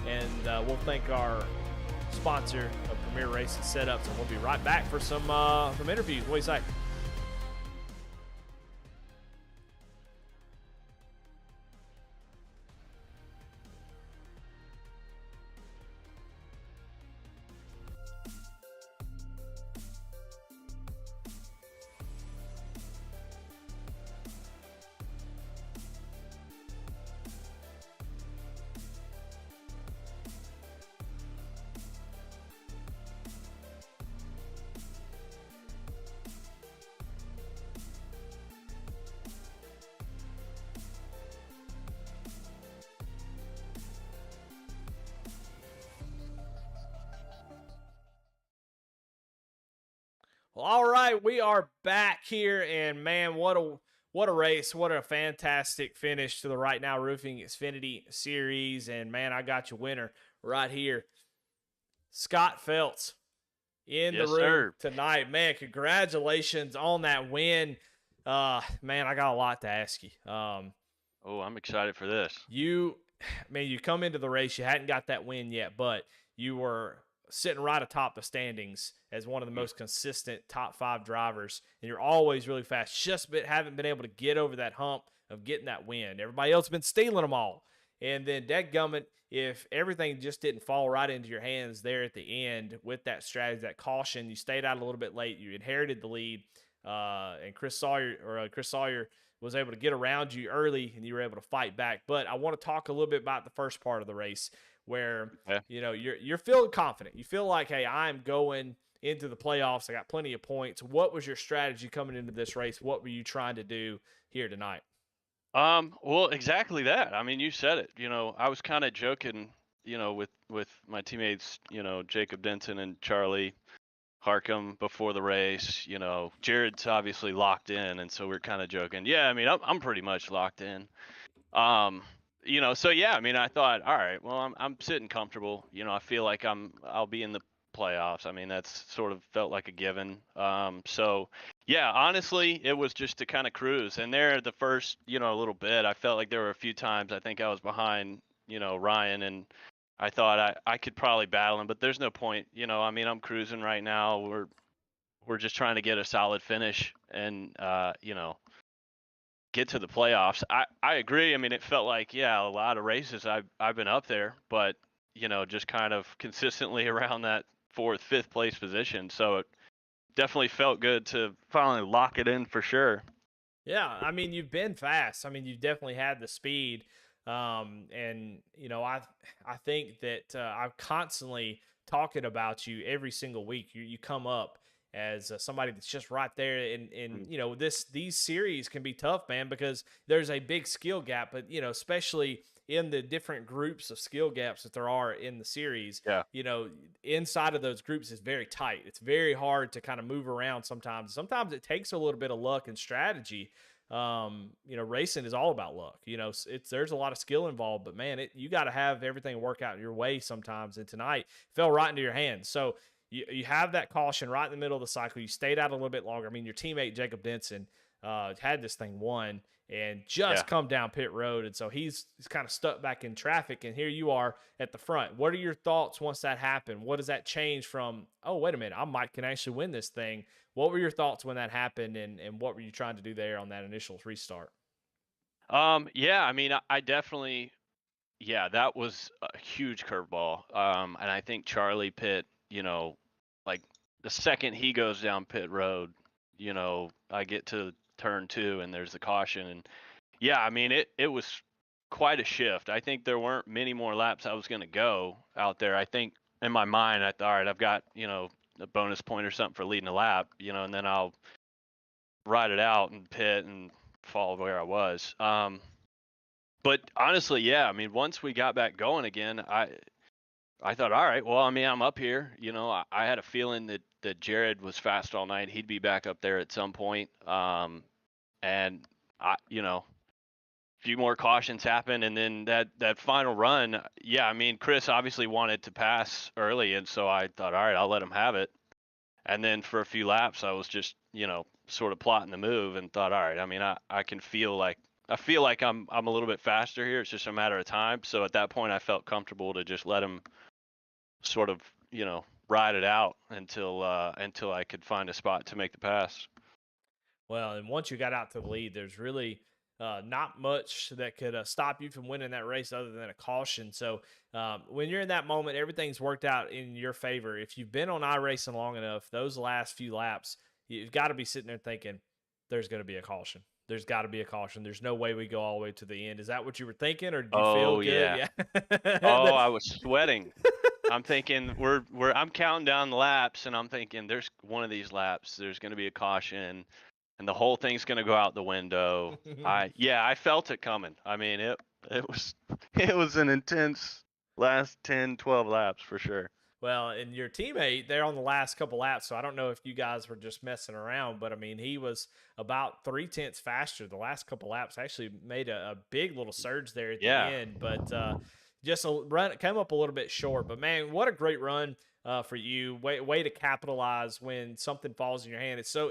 And we'll thank our sponsor of Premier Racing Setups, and we'll be right back for some interviews. What do you say? Well, all right, we are back here, and man, what a race! What a fantastic finish to the Right Now Roofing Xfinity Series, and man, I got your winner right here, Scott Feltz, in the Yes, room sir. tonight. Man, congratulations on that win. Man, I got a lot to ask you. Oh, I'm excited for this. You, man, you come into the race, you hadn't got that win yet, but you were sitting right atop the standings as one of the Mm. most consistent top 5 drivers, and you're always really fast. Just haven't been able to get over that hump of getting that win. Everybody else has been stealing them all. And then dadgummit, if everything just didn't fall right into your hands there at the end with that strategy, that caution, you stayed out a little bit late, you inherited the lead, and Chris Sawyer was able to get around you early and you were able to fight back. But I want to talk a little bit about the first part of the race where Yeah. you're feeling confident. You feel like, hey, I'm going into the playoffs. I got plenty of points. What was your strategy coming into this race? What were you trying to do here tonight? Well, exactly that. I mean, you said it. I was kind of joking, with my teammates, Jacob Denton and Charlie Harcum before the race. Jared's obviously locked in, and so we're kind of joking. Yeah, I mean, I'm pretty much locked in. So yeah, I mean, I thought, all right, well, I'm sitting comfortable. I feel like I'll be in the playoffs. I mean, that's sort of felt like a given. So yeah, honestly, it was just to kind of cruise. And there, the first, little bit, I felt like there were a few times I think I was behind, Ryan, and I thought I could probably battle him, but there's no point. I mean, I'm cruising right now. We're just trying to get a solid finish and get to the playoffs. I agree. I mean, it felt like, yeah, a lot of races I've been up there, but just kind of consistently around that fourth, fifth place position. So it definitely felt good to finally lock it in for sure. Yeah, I mean, you've been fast. I mean, you've definitely had the speed. And I think that I'm constantly talking about you every single week. You come up as somebody that's just right there, and Mm. these series can be tough, man, because there's a big skill gap. But especially in the different groups of skill gaps that there are in the series, Yeah. inside of those groups is very tight. It's very hard to kind of move around sometimes. Sometimes it takes a little bit of luck and strategy. Racing is all about luck. There's a lot of skill involved, but man, you got to have everything work out your way sometimes. And tonight fell right into your hands. So you have that caution right in the middle of the cycle. You stayed out a little bit longer. I mean, your teammate Jacob Denson had this thing won and just Yeah. come down pit road, and so he's kind of stuck back in traffic. And here you are at the front. What are your thoughts once that happened? What does that change from? Oh, wait a minute, can actually win this thing. What were your thoughts when that happened, and what were you trying to do there on that initial restart? Yeah, I mean, I definitely, yeah, that was a huge curveball. And I think Charlie Pitt, like the second he goes down pit road, I get to turn 2 and there's the caution. And yeah, I mean, it was quite a shift. I think there weren't many more laps I was going to go out there. I think in my mind, I thought, all right, I've got, a bonus point or something for leading a lap, and then I'll ride it out and pit and fall where I was. But honestly, yeah, I mean, once we got back going again, I thought, all right, well, I mean, I'm up here. I had a feeling that Jared was fast all night. He'd be back up there at some point. And a few more cautions happened, and then that final run, yeah, I mean, Chris obviously wanted to pass early, and so I thought, all right, I'll let him have it. And then for a few laps, I was just, sort of plotting the move and thought, all right, I mean, I can feel like I'm a little bit faster here. It's just a matter of time. So at that point, I felt comfortable to just let him sort of, ride it out until I could find a spot to make the pass. Well, and once you got out to the lead, there's really not much that could stop you from winning that race other than a caution. So when you're in that moment, everything's worked out in your favor. If you've been on iRacing long enough, those last few laps, you've got to be sitting there thinking, there's going to be a caution. There's got to be a caution. There's no way we go all the way to the end. Is that what you were thinking, or did you feel Oh, good? yeah. Oh, Yeah. I was sweating. I'm thinking I'm counting down the laps, and I'm thinking there's one of these laps, there's going to be a caution, and the whole thing's going to go out the window. I felt it coming. I mean, it was it was an intense last 10, 12 laps for sure. Well, and your teammate, they're on the last couple laps, so I don't know if you guys were just messing around, but I mean, he was about 3 tenths faster the last couple laps. Actually, made a big little surge there at the Yeah, end, but just a run came up a little bit short. But man, what a great run! For you, way to capitalize when something falls in your hand. It's so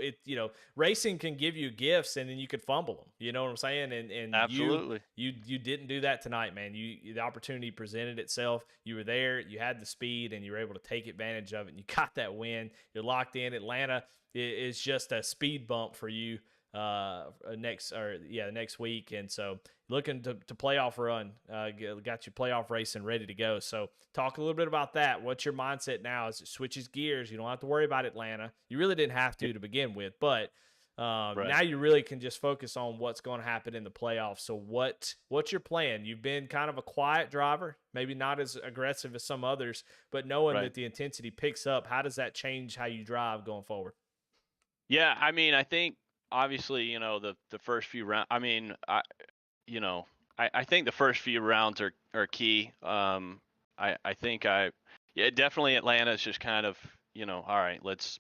racing can give you gifts and then you could fumble them. You know what I'm saying? And absolutely. you didn't do that tonight, man. The opportunity presented itself. You were there, you had the speed, and you were able to take advantage of it. And you got that win. You're locked in. Atlanta is just a speed bump for you next week. And so looking to playoff run, got your playoff racing ready to go. So talk a little bit about that. What's your mindset now as it switches gears? You don't have to worry about Atlanta. You really didn't have to begin with, but Right. now you really can just focus on what's going to happen in the playoffs. So what's your plan? You've been kind of a quiet driver, maybe not as aggressive as some others, but knowing Right. that the intensity picks up, how does that change how you drive going forward? Yeah, I mean, I think obviously, the first few rounds. I mean, you know, I think the first few rounds are key. I think yeah, definitely Atlanta's just kind of, all right, let's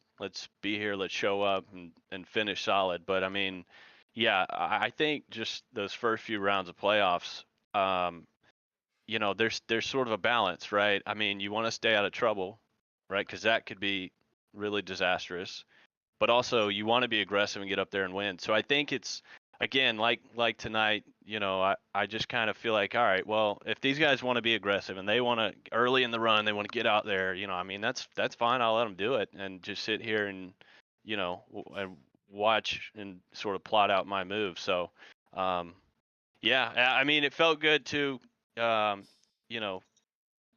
be here, let's show up and finish solid. But I mean, yeah, I think just those first few rounds of playoffs, there's sort of a balance, right? I mean, you want to stay out of trouble, right? Because that could be really disastrous, but also you want to be aggressive and get up there and win. So I think it's, again, like tonight, I just kind of feel like, all right, well, if these guys want to be aggressive and they want to early in the run, they want to get out there, I mean, that's fine. I'll let them do it and just sit here and, and watch and sort of plot out my move. So, yeah, I mean, it felt good to, you know,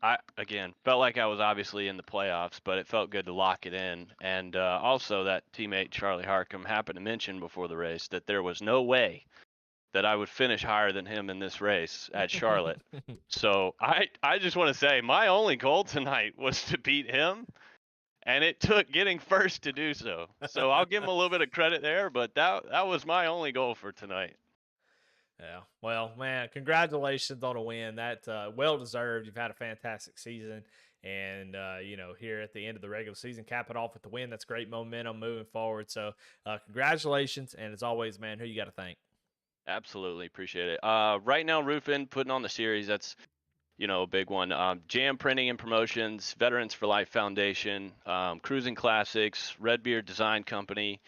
I again felt like I was obviously in the playoffs, but it felt good to lock it in. And also, that teammate Charlie Harcum happened to mention before the race that there was no way that I would finish higher than him in this race at Charlotte. So I just want to say my only goal tonight was to beat him, and it took getting first to do so. So I'll give him a little bit of credit there, but that was my only goal for tonight. Yeah. Well, man, congratulations on a win. That well deserved. You've had a fantastic season, and here at the end of the regular season, cap it off with the win. That's great momentum moving forward. So, congratulations, and as always, man, who you got to thank? Absolutely appreciate it. Right now, roofing, putting on the series. That's a big one. Jam Printing and Promotions, Veterans for Life Foundation, Cruising Classics, Redbeard Design Company,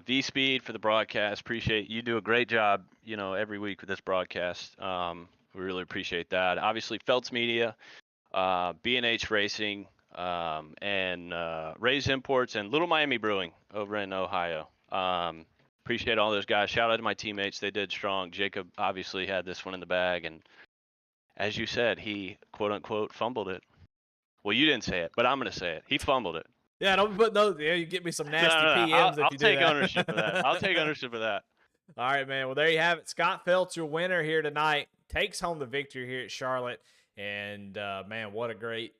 V Speed for the broadcast. Appreciate you do a great job, every week with this broadcast. We really appreciate that. Obviously, Feltz Media, B&H Racing, and Ray's Imports and Little Miami Brewing over in Ohio. Appreciate all those guys. Shout out to my teammates. They did strong. Jacob obviously had this one in the bag, and as you said, he quote unquote fumbled it. Well, you didn't say it, but I'm going to say it. He fumbled it. Yeah, don't put no. Yeah, you get me some No, nasty no, no. I'll, PMs if I'll you do take that. ownership of that. I'll take ownership of that. All right, man. Well, there you have it. Scott Phelps, your winner here tonight, takes home the victory here at Charlotte. And, man, what a great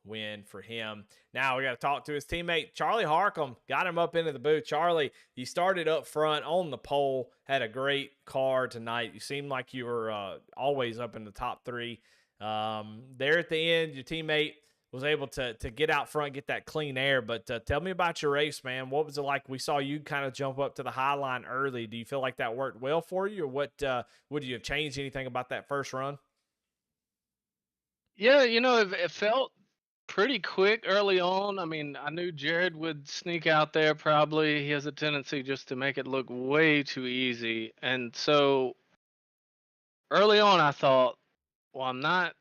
win for him. Now we got to talk to his teammate, Charlie Harcum. Got him up into the booth. Charlie, you started up front on the pole, had a great car tonight. You seemed like you were always up in the top three. There at the end, your teammate was able to get out front, get that clean air. But tell me about your race, man. What was it like? We saw you kind of jump up to the high line early. Do you feel like that worked well for you, or what? Would you have changed anything about that first run? Yeah, it felt pretty quick early on. I mean, I knew Jared would sneak out there probably. He has a tendency just to make it look way too easy. And so early on, I thought, well, I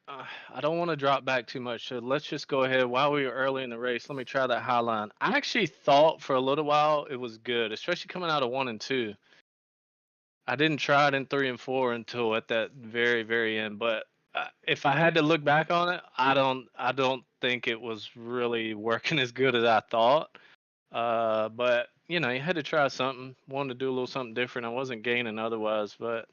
don't want to drop back too much. So let's just go ahead while we were early in the race. Let me try that high line. I actually thought for a little while it was good, especially coming out of 1 and 2. I didn't try it in 3 and 4 until at that very, very end. But if I had to look back on it, I don't think it was really working as good as I thought. But you had to try something. Wanted to do a little something different. I wasn't gaining otherwise, but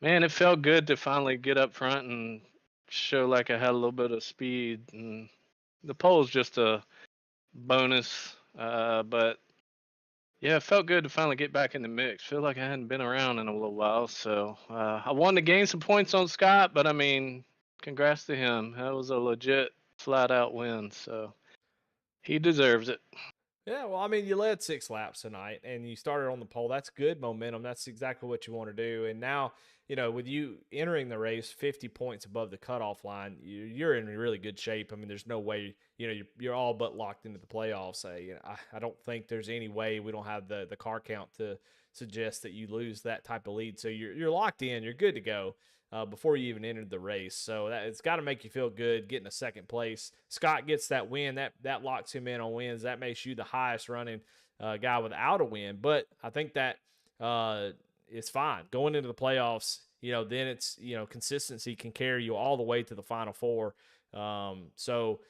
man, it felt good to finally get up front and show like I had a little bit of speed. And the pole's just a bonus, but yeah, it felt good to finally get back in the mix. Feel like I hadn't been around in a little while, so I wanted to gain some points on Scott, but I mean, congrats to him. That was a legit flat out win. So he deserves it. Yeah, well, I mean, you led 6 laps tonight and you started on the pole. That's good momentum. That's exactly what you want to do. And now, with you entering the race 50 points above the cutoff line, you're in really good shape. I mean, there's no way, you're all but locked into the playoffs. I don't think there's any way we don't have the car count to suggest that you lose that type of lead. So you're locked in. You're good to go. Before you even entered the race. So it's got to make you feel good getting a second place. Scott gets that win. That locks him in on wins. That makes you the highest running guy without a win. But I think that is fine. Going into the playoffs, then it's, consistency can carry you all the way to the Final Four. So,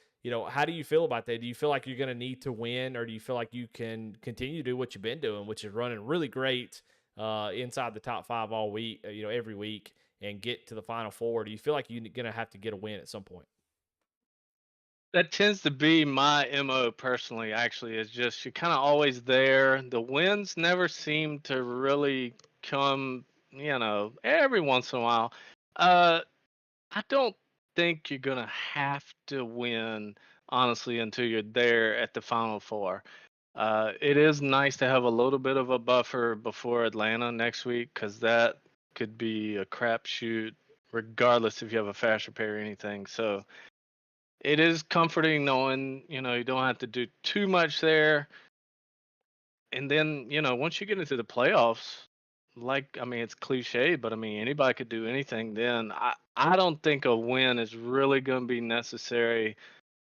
how do you feel about that? Do you feel like you're going to need to win, or do you feel like you can continue to do what you've been doing, which is running really great inside the top 5 all week, every week, and get to the Final Four? Do you feel like you're going to have to get a win at some point? That tends to be my MO personally, actually, is just you're kind of always there. The wins never seem to really come, every once in a while. I don't think you're going to have to win, honestly, until you're there at the Final Four. It is nice to have a little bit of a buffer before Atlanta next week, because that could be a crapshoot, regardless if you have a fast repair or anything. So it is comforting knowing, you don't have to do too much there. And then, once you get into the playoffs, it's cliche, but I mean, anybody could do anything then. I don't think a win is really going to be necessary.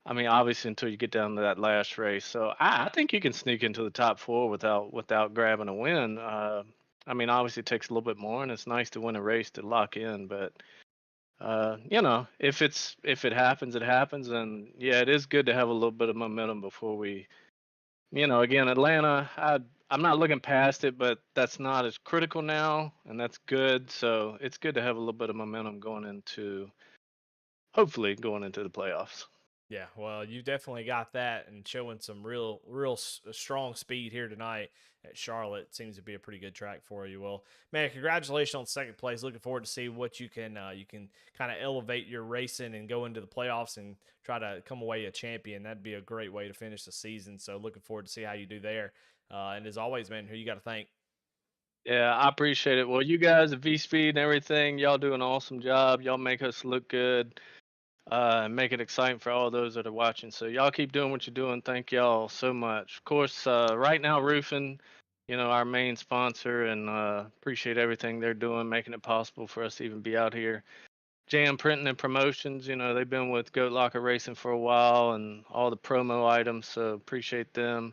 I mean, obviously, until you get down to that last race. So I think you can sneak into the top 4 without grabbing a win. I mean, obviously, it takes a little bit more, and it's nice to win a race to lock in. But if it happens, it happens, and yeah, it is good to have a little bit of momentum before we, again, Atlanta. I'm not looking past it, but that's not as critical now, and that's good. So it's good to have a little bit of momentum hopefully going into the playoffs. Yeah, well, you definitely got that, and showing some real strong speed here tonight at Charlotte seems to be a pretty good track for you. Well, man, congratulations on second place. Looking forward to see what you can kind of elevate your racing and go into the playoffs and try to come away a champion. That'd be a great way to finish the season. So looking forward to see how you do there. And as always, man, who you got to thank? Yeah, I appreciate it. Well, you guys at V Speed and everything, y'all do an awesome job. Y'all make us look good. And make it exciting for all those that are watching. So y'all keep doing what you're doing. Thank y'all so much. Of course, Right Now Roofing, our main sponsor, and appreciate everything they're doing, making it possible for us to even be out here. Jam Printing and Promotions, they've been with Goat Locker Racing for a while, and all the promo items. So appreciate them.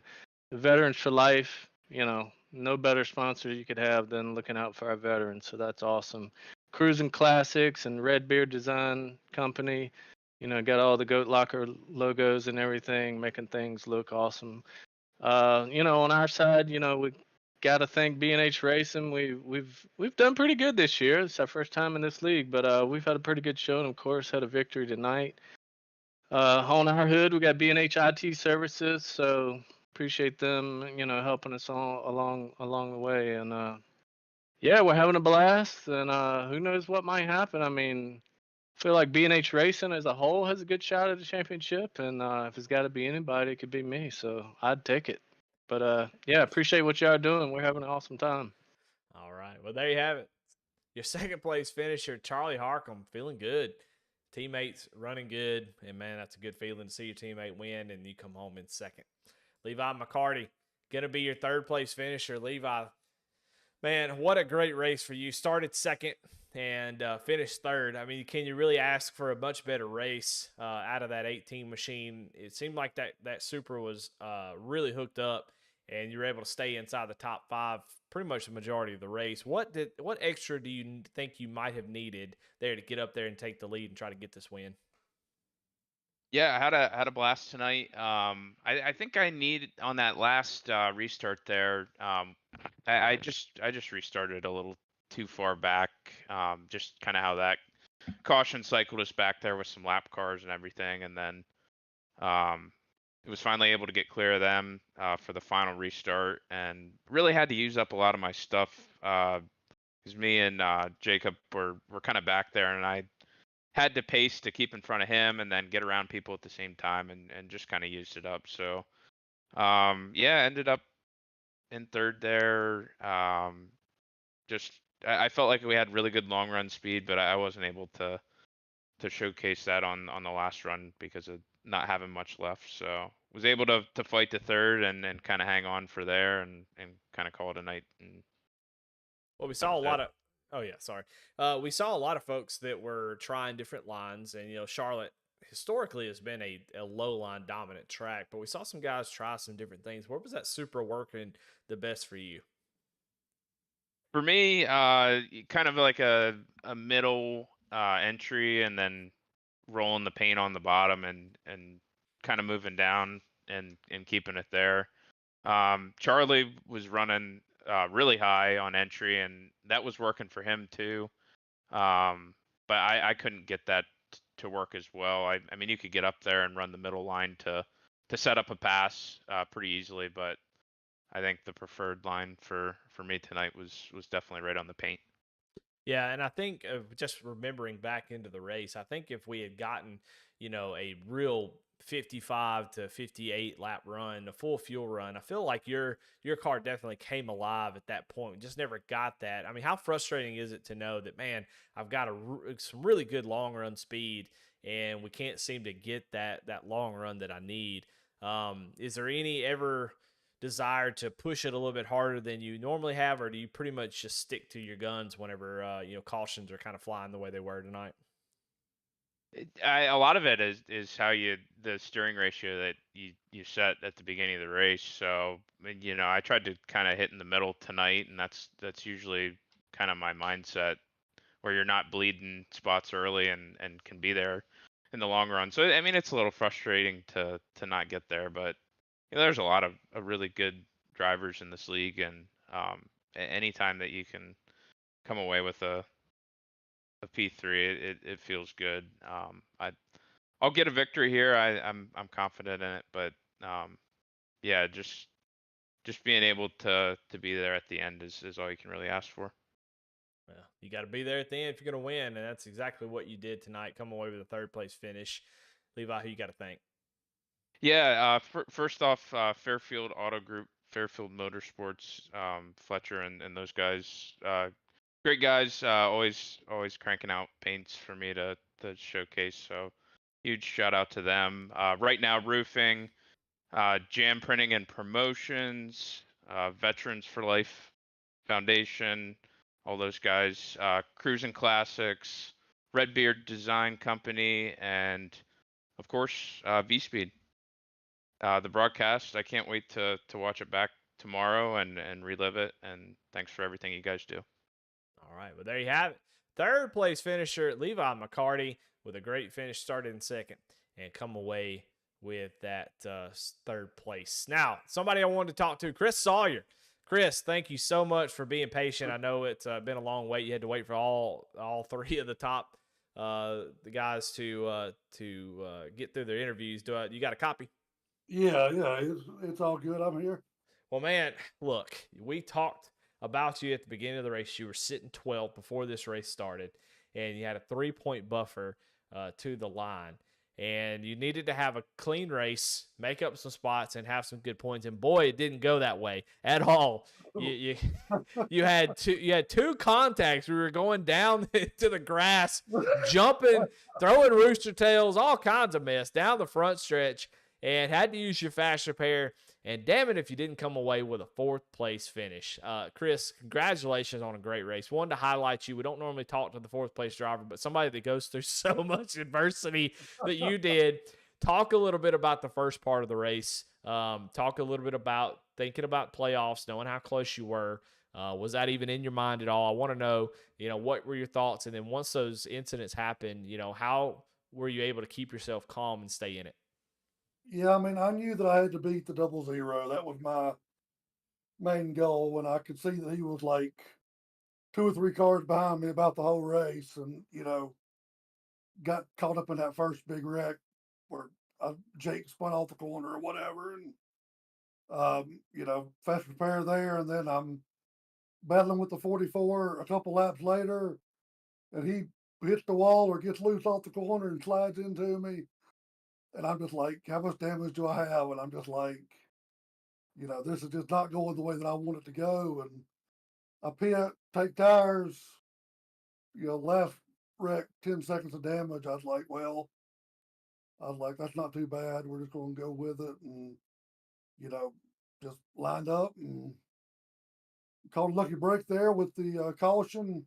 The Veterans for Life, no better sponsor you could have than looking out for our veterans. So that's awesome. Cruising Classics and Red Beard Design Company, got all the Goat Locker logos and everything, making things look awesome. On our side, we got to thank B&H Racing. We've done pretty good this year. It's our first time in this league, but we've had a pretty good show, and of course had a victory tonight. On our hood, we got B&H IT Services, so appreciate them, helping us all along the way. And yeah, we're having a blast, and who knows what might happen. I mean, I feel like B&H Racing as a whole has a good shot at the championship, and if it's got to be anybody, it could be me. So I'd take it. But yeah, appreciate what y'all are doing. We're having an awesome time. All right, well, there you have it. Your second place finisher, Charlie Harcum, feeling good. Teammates running good, and man, that's a good feeling to see your teammate win and you come home in second. Levi McCarty, gonna be your third place finisher. Levi, man, what a great race for you. Started second and finished third. I mean, can you really ask for a much better race out of that 18 machine? It seemed like that Supra was really hooked up, and you were able to stay inside the top 5 pretty much the majority of the race. What extra do you think you might have needed there to get up there and take the lead and try to get this win? Yeah, I had a blast tonight. I think I need on that last restart there. I just restarted a little too far back. Just kind of how that caution cycled us back there with some lap cars and everything, and then it was finally able to get clear of them for the final restart, and really had to use up a lot of my stuff because me and Jacob were kind of back there, and I had to pace to keep in front of him and then get around people at the same time, and just kind of used it up. So yeah, ended up in third there. Just I felt like we had really good long run speed, but I wasn't able to showcase that on the last run because of not having much left. So was able to fight to third and kind of hang on for there and kind of call it a night. And Well, we that saw a was lot it. of. Oh yeah, sorry. We saw a lot of folks that were trying different lines, and Charlotte historically has been a low line dominant track, but we saw some guys try some different things. Where was that super working the best for you? For me, kind of like a middle entry, and then rolling the paint on the bottom and kind of moving down and keeping it there. Charlie was running really high on entry, and that was working for him too. But I couldn't get that to work as well. I mean, you could get up there and run the middle line to set up a pass pretty easily, but I think the preferred line for me tonight was definitely right on the paint. Yeah, and I think just remembering back into the race, I think if we had gotten, a real 55 to 58 lap run, a full fuel run, I feel like your car definitely came alive at that point. We just never got that. I mean, how frustrating is it to know that, man, I've got some really good long run speed, and we can't seem to get that long run that I need. Is there any ever desire to push it a little bit harder than you normally have, or do you pretty much just stick to your guns whenever cautions are kind of flying the way they were tonight? A lot of it is how the steering ratio that you set at the beginning of the race. So I tried to kind of hit in the middle tonight, and that's usually kind of my mindset, where you're not bleeding spots early and can be there in the long run. So I mean, it's a little frustrating to not get there, but there's a lot of really good drivers in this league, and anytime that you can come away with a P3, it feels good. I'll get a victory here. I'm confident in it, but yeah, just being able to be there at the end is all you can really ask for. Well, you got to be there at the end if you're going to win, and that's exactly what you did tonight. Come away with a third place finish. Levi, who you got to thank? Yeah, first off, Fairfield Auto Group, Fairfield Motorsports, Fletcher and those guys, great guys. Always cranking out paints for me to showcase. So huge shout out to them. Right Now Roofing, Jam Printing and Promotions, Veterans for Life Foundation, all those guys. Cruising Classics, Redbeard Design Company, and of course V Speed. The broadcast. I can't wait to watch it back tomorrow and relive it. And thanks for everything you guys do. All right, well, there you have it. Third place finisher, Levi McCarty, with a great finish, started in second and come away with that third place. Now, somebody I wanted to talk to, Chris Sawyer. Chris, thank you so much for being patient. I know it's been a long wait. You had to wait for all three of the top the guys to get through their interviews. You got a copy? Yeah, yeah, it's all good. I'm here. Well, man, look, we talked about you at the beginning of the race. You were sitting 12th before this race started, and you had a 3-point buffer to the line. And you needed to have a clean race, make up some spots, and have some good points. And boy, it didn't go that way at all. You you had two contacts. We were going down to the grass, jumping, throwing rooster tails, all kinds of mess down the front stretch, and had to use your fast repair. And damn it if you didn't come away with a fourth place finish. Chris, congratulations on a great race. Wanted to highlight you. We don't normally talk to the fourth place driver, but somebody that goes through so much adversity that you did. Talk a little bit about the first part of the race. Talk a little bit about thinking about playoffs, knowing how close you were. Was that even in your mind at all? I want to know, what were your thoughts? And then once those incidents happened, how were you able to keep yourself calm and stay in it? Yeah, I mean, I knew that I had to beat the 0-0. That was my main goal. When I could see that he was like 2 or 3 cars behind me about the whole race, and got caught up in that first big wreck where Jake spun off the corner or whatever, and fast repair there, and then I'm battling with the 44 a couple laps later, and he hits the wall or gets loose off the corner and slides into me. And I'm just like, how much damage do I have? And I'm just like, this is just not going the way that I want it to go. And I pit, take tires, left wreck, 10 seconds of damage. I was like, that's not too bad. We're just going to go with it. And, just lined up and caught a lucky break there with the caution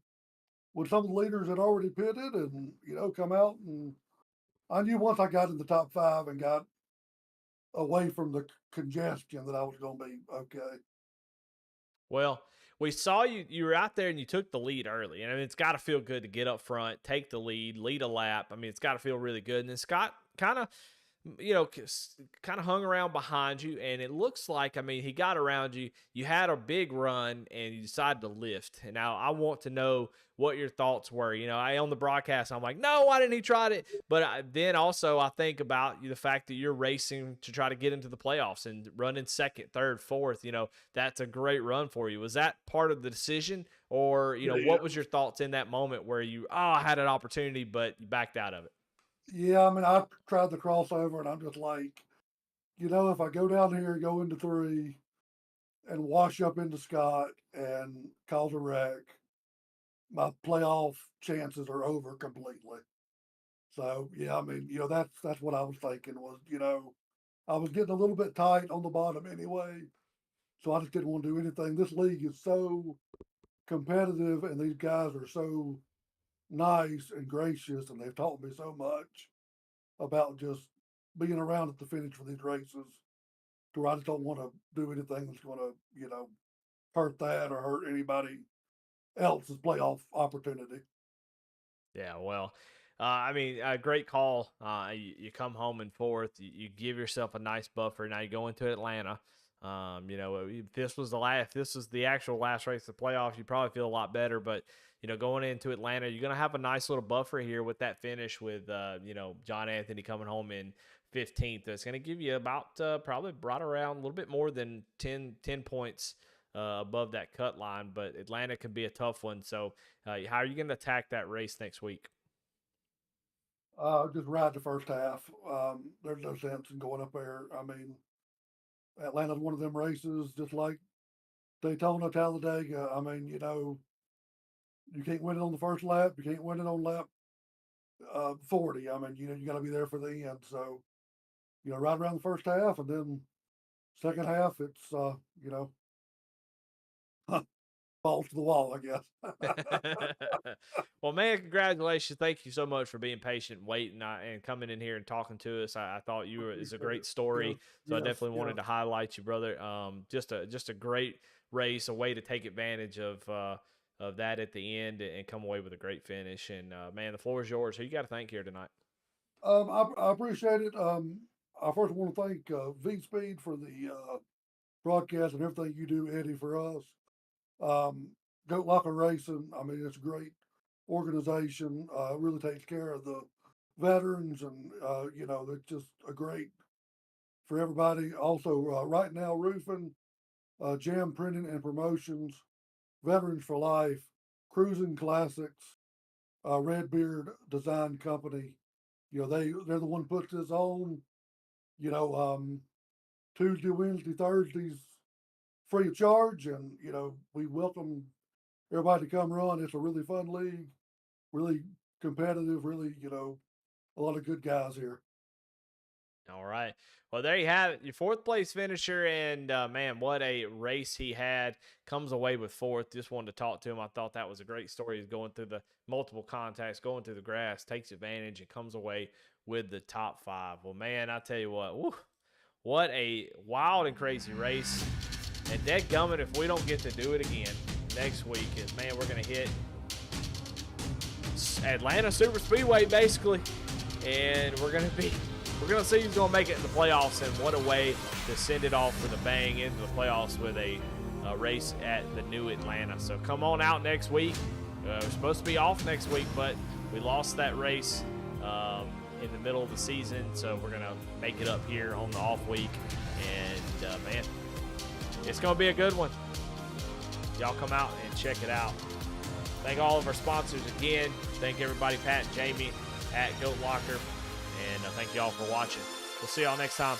when some of the leaders had already pitted and, come out. And I knew once I got in the top 5 and got away from the congestion that I was going to be okay. Well, we saw you were out there and you took the lead early. And I mean, it's got to feel good to get up front, take the lead a lap. I mean, it's got to feel really good. And then Scott kind of hung around behind you, and it looks like, I mean, he got around you. You had a big run, and you decided to lift. And now I want to know what your thoughts were. On the broadcast, I'm like, no, why didn't he try it? But then also I think about the fact that you're racing to try to get into the playoffs and running second, third, fourth. That's a great run for you. Was that part of the decision, or what was your thoughts in that moment where I had an opportunity, but you backed out of it? Yeah, I mean, I tried the crossover, and I'm just like, if I go down here and go into 3 and wash up into Scott and cause a wreck, my playoff chances are over completely. So yeah, I mean, that's what I was thinking was, I was getting a little bit tight on the bottom anyway, so I just didn't want to do anything. This league is so competitive, and these guys are so nice and gracious, and they've taught me so much about just being around at the finish for these races, to where I just don't want to do anything that's going to, hurt that or hurt anybody else's playoff opportunity. Yeah, well, I mean, a great call. You come home in fourth. You give yourself a nice buffer. Now you go into Atlanta. If this was the actual last race of the playoffs, you probably feel a lot better. But going into Atlanta, you're gonna have a nice little buffer here with that finish with John Anthony coming home in 15th. It's gonna give you about probably right around a little bit more than 10 points above that cut line. But Atlanta can be a tough one. So how are you gonna attack that race next week? Just ride the first half. There's no sense in going up there. I mean, Atlanta's one of them races, just like Daytona, Talladega. I mean, you can't win it on the first lap. You can't win it on lap 40. I mean, you got to be there for the end. So, right around the first half, and then second half, it's balls to the wall, I guess. Well, man, congratulations. Thank you so much for being patient and waiting and coming in here and talking to us. I thought it's a great story. So I definitely wanted to highlight you, brother. Just a great race, a way to take advantage of that at the end and come away with a great finish. And man, the floor is yours. Who you got to thank here tonight? I appreciate it. I first want to thank V Speed for the broadcast and everything you do, Eddie, for us. Goat Locker Racing, I mean, it's a great organization. Really takes care of the veterans, and it's just a great for everybody. Also, Right Now Roofing, Jam Printing and Promotions, Veterans for Life, Cruising Classics, Redbeard Design Company. They're the one who puts this on. Tuesday, Wednesday, Thursdays, free of charge, and we welcome everybody to come run. It's a really fun league, really competitive, really a lot of good guys here. All right. Well, there you have it. Your fourth place finisher, and man, what a race he had. Comes away with fourth. Just wanted to talk to him. I thought that was a great story. He's going through the multiple contacts, going through the grass, takes advantage, and comes away with the top 5. Well, man, I tell you what a wild and crazy race. And dadgummit, if we don't get to do it again next week, man, we're going to hit Atlanta Super Speedway, basically. And we're going to see who's going to make it in the playoffs, and what a way to send it off with a bang into the playoffs with a race at the new Atlanta. So come on out next week. We're supposed to be off next week, but we lost that race in the middle of the season, so we're going to make it up here on the off week. And, man, it's going to be a good one. Y'all come out and check it out. Thank all of our sponsors again. Thank everybody, Pat and Jamie at Goat Locker. And thank you all for watching. We'll see y'all next time.